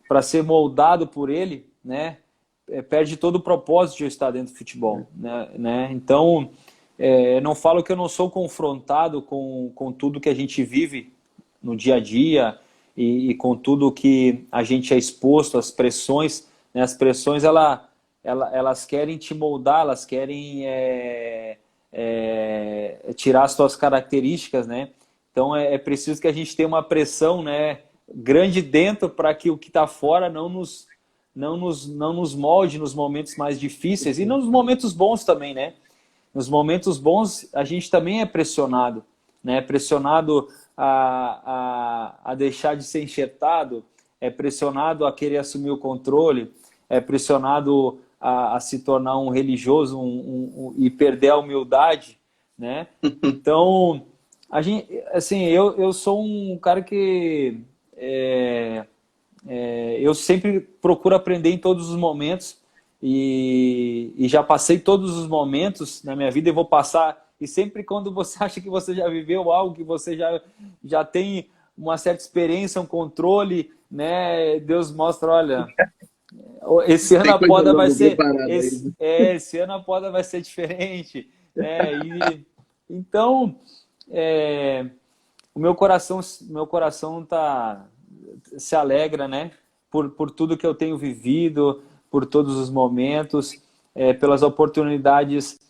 para ser moldado por ele, né, perde todo o propósito de eu estar dentro do futebol, né? Então, não falo que eu não sou confrontado com tudo que a gente vive no dia a dia e com tudo que a gente é exposto, as pressões, né? As pressões, elas querem te moldar, elas querem tirar as suas características, né? Então é preciso que a gente tenha uma pressão, né, grande dentro para que o que está fora não nos molde nos momentos mais difíceis e nos momentos bons também, né? Nos momentos bons a gente também é pressionado, né? Pressionado a deixar de ser enxertado, é pressionado a querer assumir o controle, é pressionado a se tornar um religioso e perder a humildade, né? Então, assim, eu sou um cara que eu sempre procuro aprender em todos os momentos e já passei todos os momentos na minha vida e vou passar. E sempre quando você acha que você já viveu algo, que você já tem uma certa experiência, um controle, né? Deus mostra, olha, esse ano Tem a coisa poda vai nova ser preparada aí. esse ano a poda vai ser diferente, né? E então o meu coração se alegra, né? Por tudo que eu tenho vivido, por todos os momentos, pelas oportunidades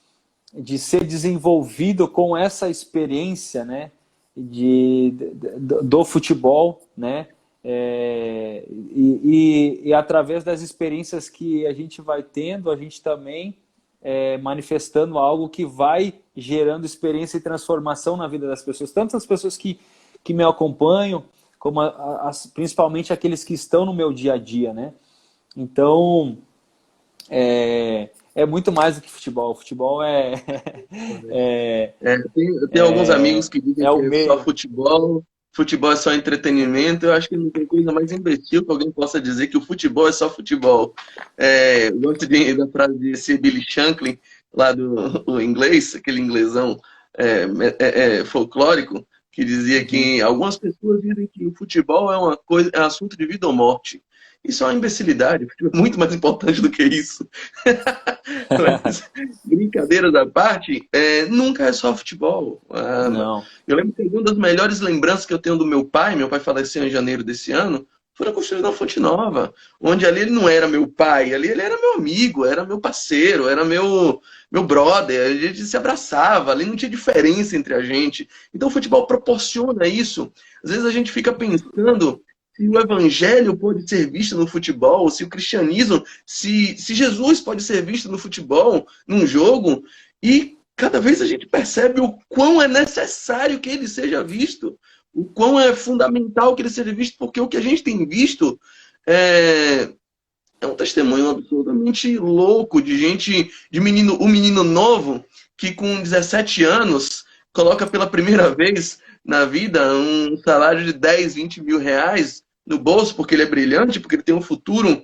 de ser desenvolvido com essa experiência, né? Do futebol, né? E através das experiências que a gente vai tendo, a gente também manifestando algo que vai gerando experiência e transformação na vida das pessoas. Tanto as pessoas que me acompanham, como principalmente aqueles que estão no meu dia a dia, né? Então, é muito mais do que futebol. Futebol Eu tenho alguns amigos que dizem é que o é só meio. futebol é só entretenimento. Eu acho que não tem coisa mais imbecil que alguém possa dizer que o futebol é só futebol. Eu gosto da frase de Sir Billy Shankly, lá do inglês, aquele inglesão folclórico, que dizia Uhum. que algumas pessoas dizem que o futebol é uma coisa, é um assunto de vida ou morte. Isso é uma imbecilidade, o futebol é muito mais importante do que isso. Mas, brincadeiras à parte, nunca é só futebol. Não. Eu lembro que uma das melhores lembranças que eu tenho do meu pai faleceu em janeiro desse ano, foi na construção da Fonte Nova, onde ali ele não era meu pai, ali ele era meu amigo, era meu parceiro, era meu brother, a gente se abraçava, ali não tinha diferença entre a gente. Então o futebol proporciona isso. Às vezes a gente fica pensando se o evangelho pode ser visto no futebol, se o cristianismo, se Jesus pode ser visto no futebol, num jogo, e cada vez a gente percebe o quão é necessário que ele seja visto, o quão é fundamental que ele seja visto, porque o que a gente tem visto é um testemunho absolutamente louco de gente, um menino novo que com 17 anos coloca pela primeira vez na vida um salário de 10, 20 mil reais no bolso, porque ele é brilhante, porque ele tem um futuro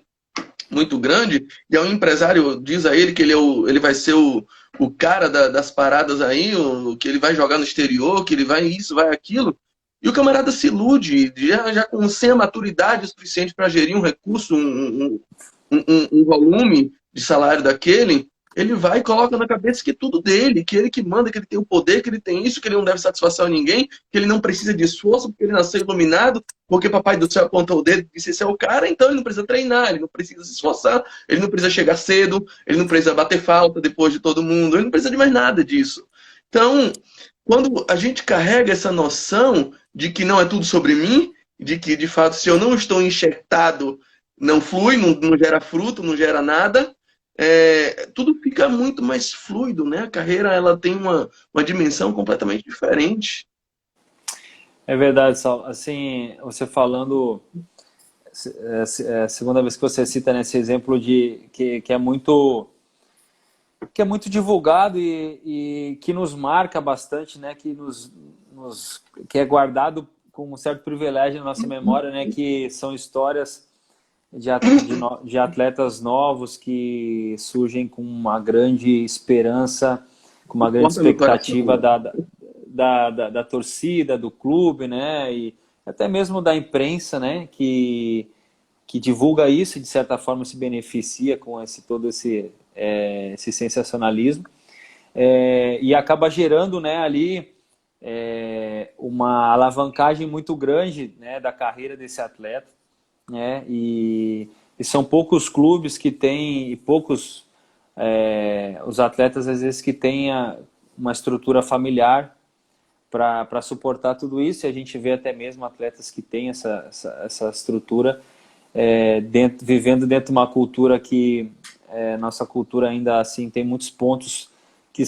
muito grande, e aí o empresário diz a ele que ele vai ser o cara das paradas aí, que ele vai jogar no exterior, que ele vai isso, vai aquilo, e o camarada se ilude, já sem a maturidade suficiente para gerir um recurso, um volume de salário daquele, ele vai e coloca na cabeça que é tudo dele, que ele que manda, que ele tem o poder, que ele tem isso, que ele não deve satisfação a ninguém, que ele não precisa de esforço, porque ele nasceu iluminado, porque papai do céu apontou o dedo e disse, esse é o cara, então ele não precisa treinar, ele não precisa se esforçar, ele não precisa chegar cedo, ele não precisa bater falta depois de todo mundo, ele não precisa de mais nada disso. Então, quando a gente carrega essa noção de que não é tudo sobre mim, de que, de fato, se eu não estou enxertado, não flui, não gera fruto, não gera nada, tudo fica muito mais fluido, né? A carreira ela tem uma dimensão completamente diferente. É verdade, Sal. Assim, você falando, é a segunda vez que você cita nesse exemplo que é muito divulgado e que nos marca bastante, né? Que é guardado com um certo privilégio na nossa memória, né? Que são histórias de atletas novos que surgem com uma grande esperança, com uma grande Porta no coração. expectativa da torcida, do clube, né? E até mesmo da imprensa, né? Que divulga isso e de certa forma se beneficia com todo esse sensacionalismo. E acaba gerando, né, ali uma alavancagem muito grande, né, da carreira desse atleta, né, e são poucos clubes que têm, e poucos os atletas às vezes que têm uma estrutura familiar para suportar tudo isso. E a gente vê até mesmo atletas que têm essa estrutura, vivendo dentro de uma cultura que nossa cultura ainda assim tem muitos pontos que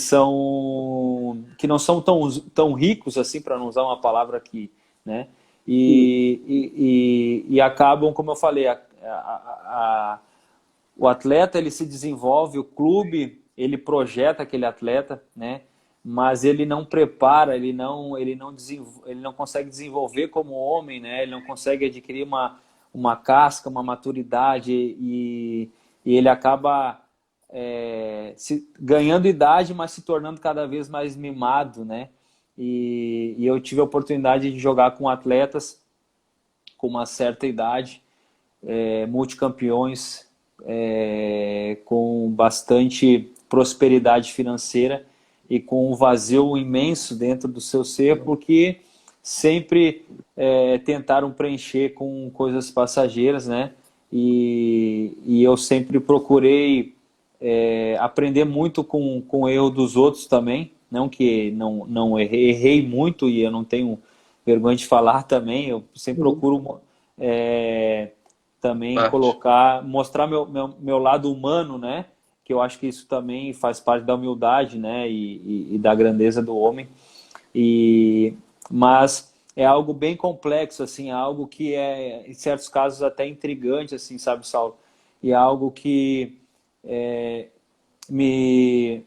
não são tão ricos assim, para não usar uma palavra aqui, né? E acabam, como eu falei, o atleta ele se desenvolve, o clube ele projeta aquele atleta, né? Mas ele não prepara, ele não consegue desenvolver como homem, né? Ele não consegue adquirir uma casca, uma maturidade, e ele acaba ganhando idade, mas se tornando cada vez mais mimado, né? E eu tive a oportunidade de jogar com atletas com uma certa idade, multicampeões, com bastante prosperidade financeira e com um vazio imenso dentro do seu ser, porque sempre tentaram preencher com coisas passageiras, né? E eu sempre procurei aprender muito com o erro dos outros também, não que não errei muito, e eu não tenho vergonha de falar também, eu sempre procuro também mostrar meu lado humano, né? Que eu acho que isso também faz parte da humildade, né? E da grandeza do homem. Mas é algo bem complexo, assim, é algo que em certos casos, até intrigante, assim, sabe, Saulo? E é algo que me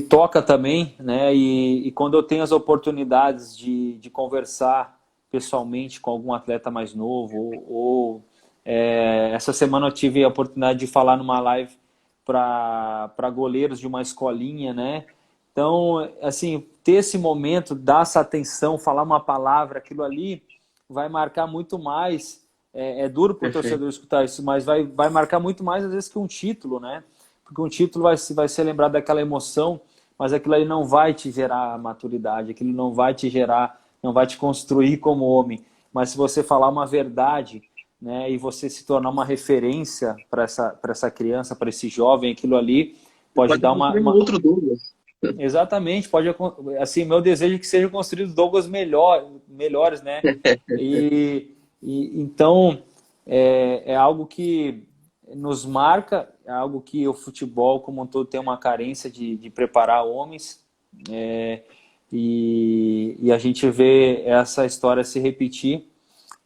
toca também, né? E quando eu tenho as oportunidades de conversar pessoalmente com algum atleta mais novo, essa semana eu tive a oportunidade de falar numa live para goleiros de uma escolinha, né? Então, assim, ter esse momento, dar essa atenção, falar uma palavra, aquilo ali vai marcar muito mais. É duro para o torcedor escutar isso, mas vai marcar muito mais às vezes que um título, né? Porque um título vai ser lembrado daquela emoção, mas aquilo ali não vai te gerar maturidade, aquilo não vai te gerar, não vai te construir como homem. Mas se você falar uma verdade, né, e você se tornar uma referência para essa criança, para esse jovem, aquilo ali pode dar uma... outro Douglas. Exatamente, assim, meu desejo é que sejam construídos Douglas melhores, né? Então, é algo que nos marca, é algo que o futebol como um todo tem uma carência de preparar homens, e a gente vê essa história se repetir.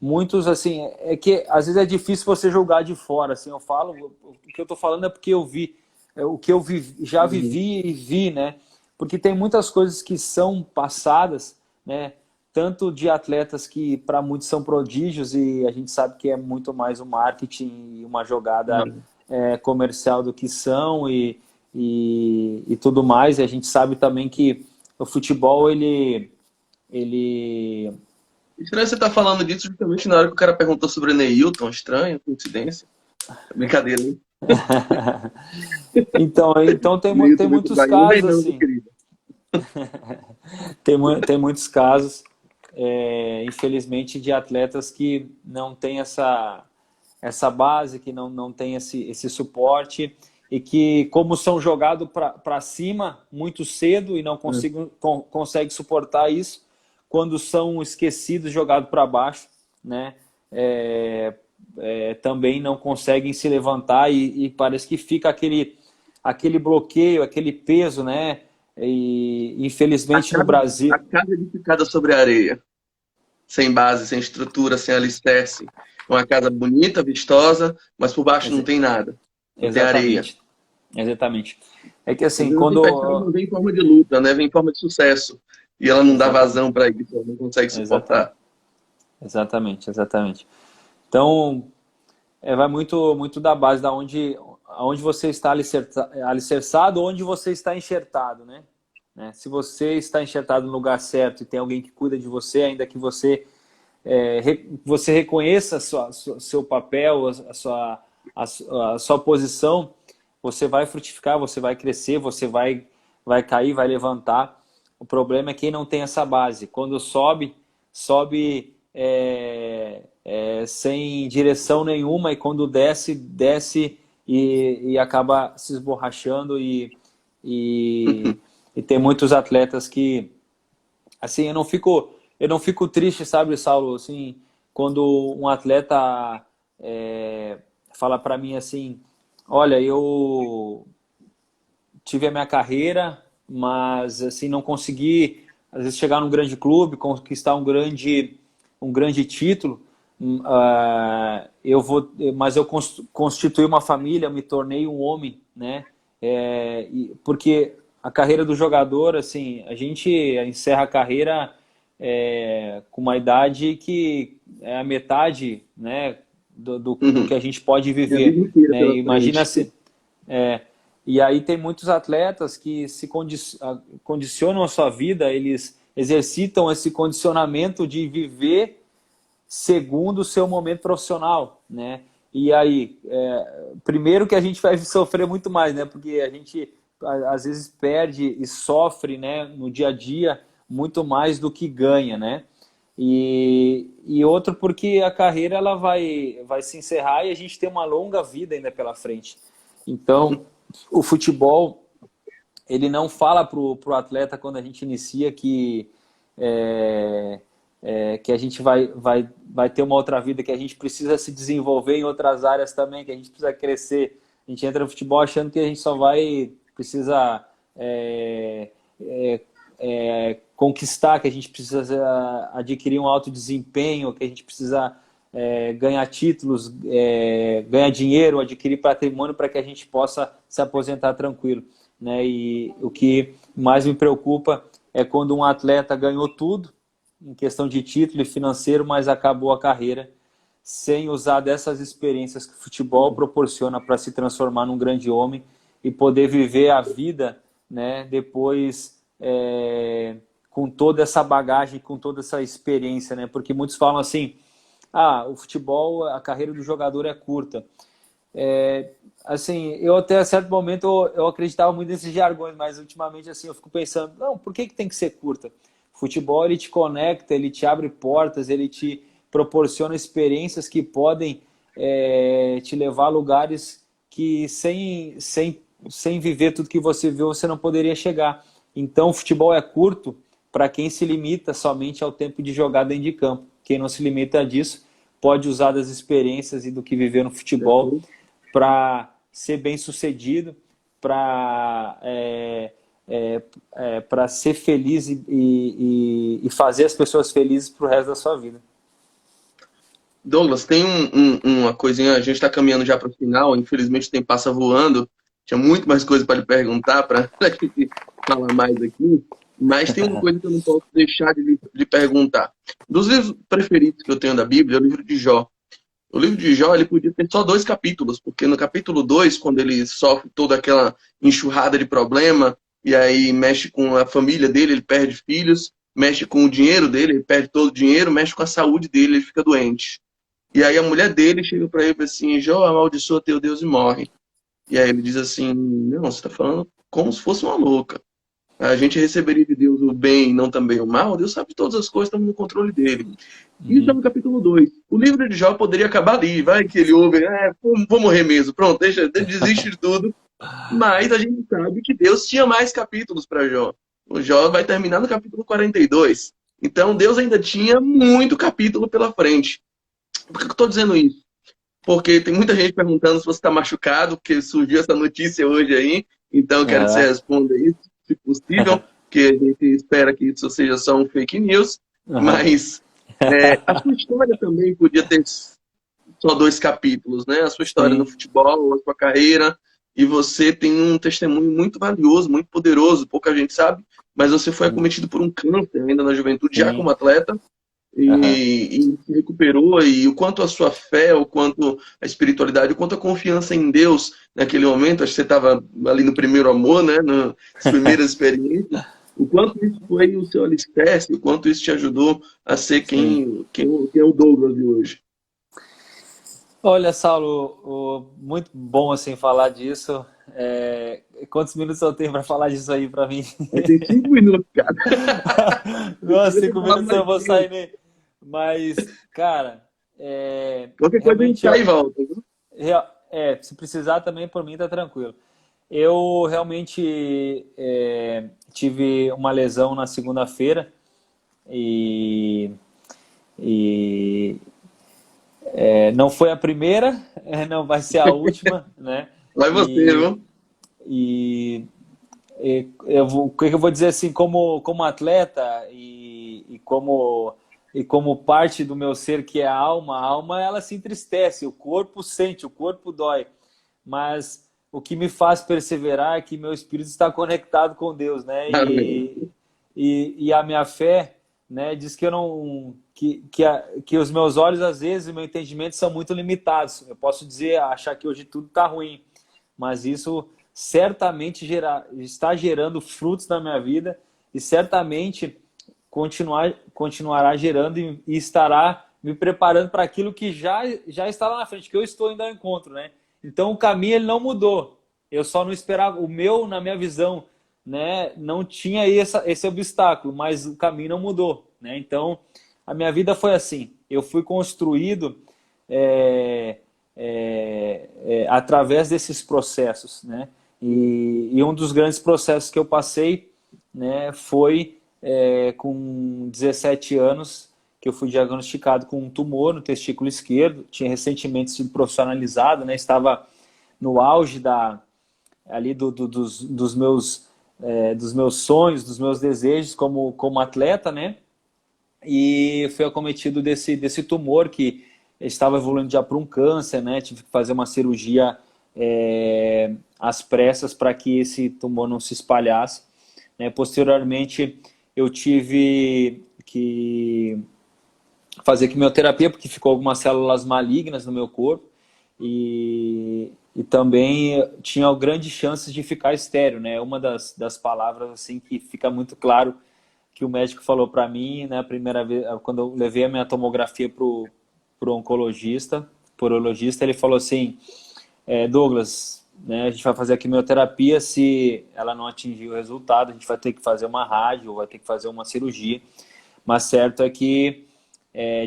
Muitos, assim, é que às vezes é difícil você julgar de fora, assim, o que eu tô falando é porque eu vi, o que eu já vivi e vi, né? Porque tem muitas coisas que são passadas, né? Tanto de atletas que para muitos são prodígios, e a gente sabe que é muito mais um marketing e uma jogada comercial do que são, e tudo mais. E a gente sabe também que o futebol, ele... Estranho você estar falando disso justamente na hora que o cara perguntou sobre o Neilton. Estranho, coincidência. Brincadeira, hein? Então tem muitos casos assim. Tem muitos casos, infelizmente, de atletas que não têm essa base, que não têm esse suporte, e que, como são jogados para cima muito cedo e não conseguem suportar isso, quando são esquecidos, jogados para baixo, né? Também não conseguem se levantar, e parece que fica aquele bloqueio, aquele peso, né? E infelizmente no Brasil... A casa edificada sobre a areia, sem base, sem estrutura, sem alicerce. Uma casa bonita, vistosa, mas por baixo não tem nada. Não tem areia. Exatamente. É que assim, não vem em forma de luta, né? Vem em forma de sucesso. E ela não dá vazão para isso, ela não consegue suportar. Exatamente. Então, vai muito da base, da onde você está alicerçado, onde você está enxertado, né? Se você está enxertado no lugar certo e tem alguém que cuida de você, ainda que você reconheça seu papel, a sua posição, você vai frutificar, você vai crescer, você vai cair, vai levantar. O problema é quem não tem essa base. Quando sobe sem direção nenhuma, e quando desce e acaba se esborrachando, e tem muitos atletas que assim, eu não fico triste, sabe, Saulo, assim, quando um atleta fala para mim assim, olha, eu tive a minha carreira, mas assim não consegui às vezes chegar num grande clube, conquistar um grande título. Mas eu constituí uma família, me tornei um homem, né? Porque a carreira do jogador, assim, a gente encerra a carreira com uma idade que é a metade, né, do que Uhum. a gente pode E a vida viver, inteira né? pela Imagina frente. se e aí tem muitos atletas que condicionam a sua vida, eles exercitam esse condicionamento de viver segundo o seu momento profissional, né? E aí, primeiro que a gente vai sofrer muito mais, né? Porque a gente às vezes perde e sofre, né, no dia a dia muito mais do que ganha, né? E outro porque a carreira ela vai se encerrar e a gente tem uma longa vida ainda pela frente. Então, o futebol, ele não fala pro atleta quando a gente inicia é, que a gente vai ter uma outra vida, que a gente precisa se desenvolver em outras áreas também, que a gente precisa crescer. A gente entra no futebol achando que a gente só precisa conquistar, que a gente precisa adquirir um alto desempenho, que a gente precisa ganhar títulos, ganhar dinheiro, adquirir patrimônio para que a gente possa se aposentar tranquilo, né? E o que mais me preocupa é quando um atleta ganhou tudo em questão de título e financeiro, mas acabou a carreira sem usar dessas experiências que o futebol proporciona para se transformar num grande homem e poder viver a vida, né, depois com toda essa bagagem, com toda essa experiência, né? Porque muitos falam assim, o futebol, a carreira do jogador é curta. Assim, eu até certo momento eu acreditava muito nesses jargões, mas ultimamente assim eu fico pensando, não, por que tem que ser curta? Futebol ele te conecta, ele te abre portas, ele te proporciona experiências que podem te levar a lugares que sem viver tudo que você viu você não poderia chegar. Então, o futebol é curto para quem se limita somente ao tempo de jogar dentro de campo. Quem não se limita disso pode usar das experiências e do que viveu no futebol para ser bem sucedido, para ser feliz e fazer as pessoas felizes para o resto da sua vida. Douglas, tem uma coisinha, a gente está caminhando já para o final, infelizmente o tempo passa voando, tinha muito mais coisa para lhe perguntar, para a gente falar mais aqui, mas tem uma coisa que eu não posso deixar de lhe perguntar. Dos livros preferidos que eu tenho da Bíblia é o livro de Jó. O livro de Jó, ele podia ter só 2 capítulos, porque no capítulo 2, quando ele sofre toda aquela enxurrada de problema, e aí mexe com a família dele, ele perde filhos, mexe com o dinheiro dele, ele perde todo o dinheiro, mexe com a saúde dele, ele fica doente. E aí a mulher dele chega para ele e fala assim, Jó, amaldiçoa teu Deus e morre. E aí ele diz assim, não, você está falando como se fosse uma louca. A gente receberia de Deus o bem e não também o mal. Deus sabe de todas as coisas, estamos no controle dele. Isso é Uhum. no capítulo 2. O livro de Jó poderia acabar ali. Vai que ele ouve, vou morrer mesmo. Pronto, desiste de tudo. Mas a gente sabe que Deus tinha mais capítulos para Jó. O Jó vai terminar no capítulo 42. Então Deus ainda tinha muito capítulo pela frente. Por que eu estou dizendo isso? Porque tem muita gente perguntando se você está machucado, porque surgiu essa notícia hoje aí. Então eu quero que você Aham. responda isso, se possível, que a gente espera que isso seja só um fake news. Aham. Mas a sua história também podia ter só 2 capítulos, né? A sua história no Sim. futebol, a sua carreira. E você tem um testemunho muito valioso, muito poderoso. Pouca gente sabe, mas você foi Sim. acometido por um câncer ainda na juventude, já como Sim. atleta Aham. e se recuperou, e o quanto a sua fé, o quanto a espiritualidade, o quanto a confiança em Deus naquele momento, acho que você estava ali no primeiro amor, né, nas primeiras experiências, o quanto isso foi o seu alicerce, o quanto isso te ajudou a ser Sim. quem é o Douglas de hoje. Olha, Saulo, muito bom assim falar disso. Quantos minutos eu tenho para falar disso aí para mim? Aí tem 5 minutos, cara. Eu Nossa, queria ter 5 minutos mais eu vou tempo. sair, né? Mas, cara, Qualquer coisa a gente realmente, sai e volta, viu? se precisar também por mim tá tranquilo. Eu realmente tive uma lesão na segunda-feira E, e não foi a primeira, não vai ser a última, né? Vai você, E, viu? e, o que eu vou dizer assim, como atleta e como parte do meu ser que é a alma ela se entristece, o corpo sente, o corpo dói, mas o que me faz perseverar é que meu espírito está conectado com Deus, né? Amém. E a minha fé, né, diz que eu não que os meus olhos às vezes, o meu entendimento são muito limitados. Eu posso dizer, achar que hoje tudo está ruim, mas isso certamente está gerando frutos na minha vida e certamente continuará gerando e estará me preparando para aquilo que já está lá na frente, que eu estou indo ao encontro, né? Então o caminho ele não mudou. Eu só não esperava, na minha visão, né, não tinha esse obstáculo, mas o caminho não mudou, né? Então a minha vida foi assim. Eu fui construído através desses processos, né? E um dos grandes processos que eu passei, né, foi com 17 anos que eu fui diagnosticado com um tumor no testículo esquerdo. Tinha recentemente sido profissionalizado, né? Estava no auge ali dos meus sonhos, dos meus desejos como atleta, né? E fui acometido desse tumor que estava evoluindo já para um câncer, né? Tive que fazer uma cirurgia às pressas para que esse tumor não se espalhasse, né? Posteriormente, eu tive que fazer quimioterapia porque ficou algumas células malignas no meu corpo e também tinha grandes chances de ficar estéril, né? Uma das palavras assim que fica muito claro que o médico falou para mim, né, a primeira vez, quando eu levei a minha tomografia pro oncologista, pro urologista, ele falou assim, Douglas, né, a gente vai fazer a quimioterapia, se ela não atingir o resultado, a gente vai ter que fazer uma rádio, vai ter que fazer uma cirurgia, mas certo é que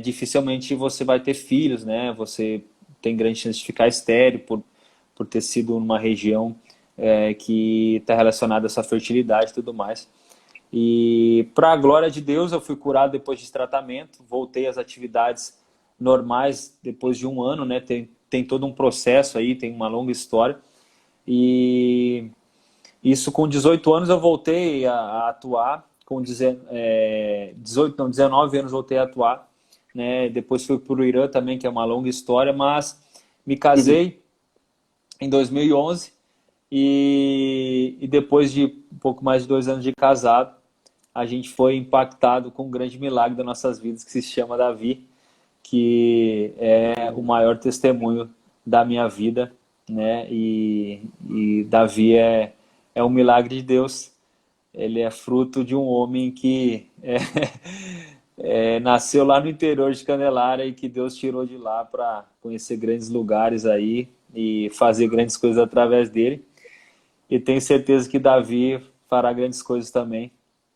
dificilmente você vai ter filhos, né, você tem grande chance de ficar estéril por ter sido numa região que está relacionada a essa fertilidade e tudo mais. E para a glória de Deus, eu fui curado depois desse tratamento, voltei às atividades normais depois de um ano, né? Tem todo um processo aí, tem uma longa história. E isso com 18 anos eu voltei a atuar, com 19 anos voltei a atuar, né? Depois fui para o Irã também, que é uma longa história, mas me casei em 2011 e depois de um pouco mais de 2 anos de casado, a gente foi impactado com um grande milagre das nossas vidas, que se chama Davi, que é o maior testemunho da minha vida, né? E Davi é um milagre de Deus. Ele é fruto de um homem que nasceu lá no interior de Candelária e que Deus tirou de lá para conhecer grandes lugares aí e fazer grandes coisas através dele. E tenho certeza que Davi fará grandes coisas também,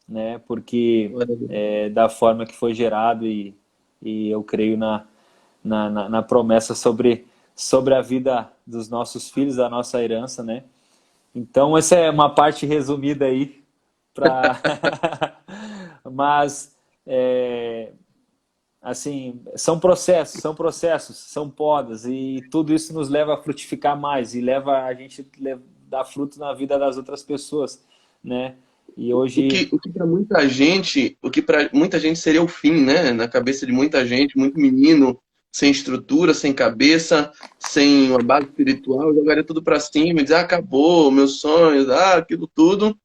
né? Porque da forma que foi gerado e eu creio na promessa sobre a vida dos nossos filhos, da nossa herança, né? Então essa é uma parte resumida aí para mas assim, são processos, são podas e tudo isso nos leva a frutificar mais e leva a gente dar fruto na vida das outras pessoas, né? E hoje O que para muita gente seria o fim, né? Na cabeça de muita gente, muito menino, sem estrutura, sem cabeça, sem uma base espiritual, jogaria tudo para cima e dizer, acabou, meus sonhos, aquilo tudo.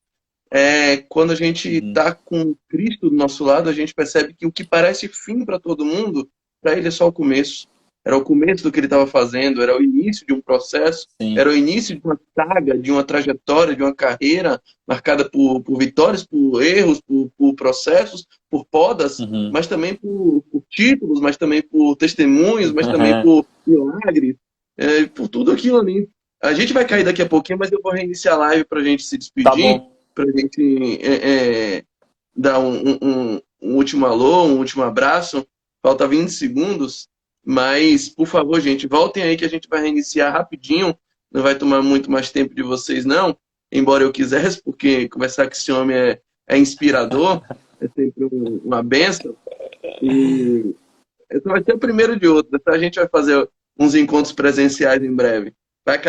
Quando a gente está com Cristo do nosso lado, a gente percebe que o que parece fim para todo mundo, para ele é só o começo. Era o começo do que ele estava fazendo, era o início de um processo, sim. era o início de uma saga, de uma trajetória, de uma carreira marcada por vitórias, por erros, por processos, por podas, Uhum. mas também por títulos, mas também por testemunhos, mas também por milagres, por tudo aquilo ali. A gente vai cair daqui a pouquinho, mas eu vou reiniciar a live para a gente se Tá despedir, bom. para a gente dar um último alô, um último abraço. Falta 20 segundos, mas, por favor, gente, voltem aí que a gente vai reiniciar rapidinho. Não vai tomar muito mais tempo de vocês, não. Embora eu quisesse, porque conversar com esse homem é inspirador. é sempre uma benção. E esse vai ser o primeiro de outros. Então a gente vai fazer uns encontros presenciais em breve. Vai,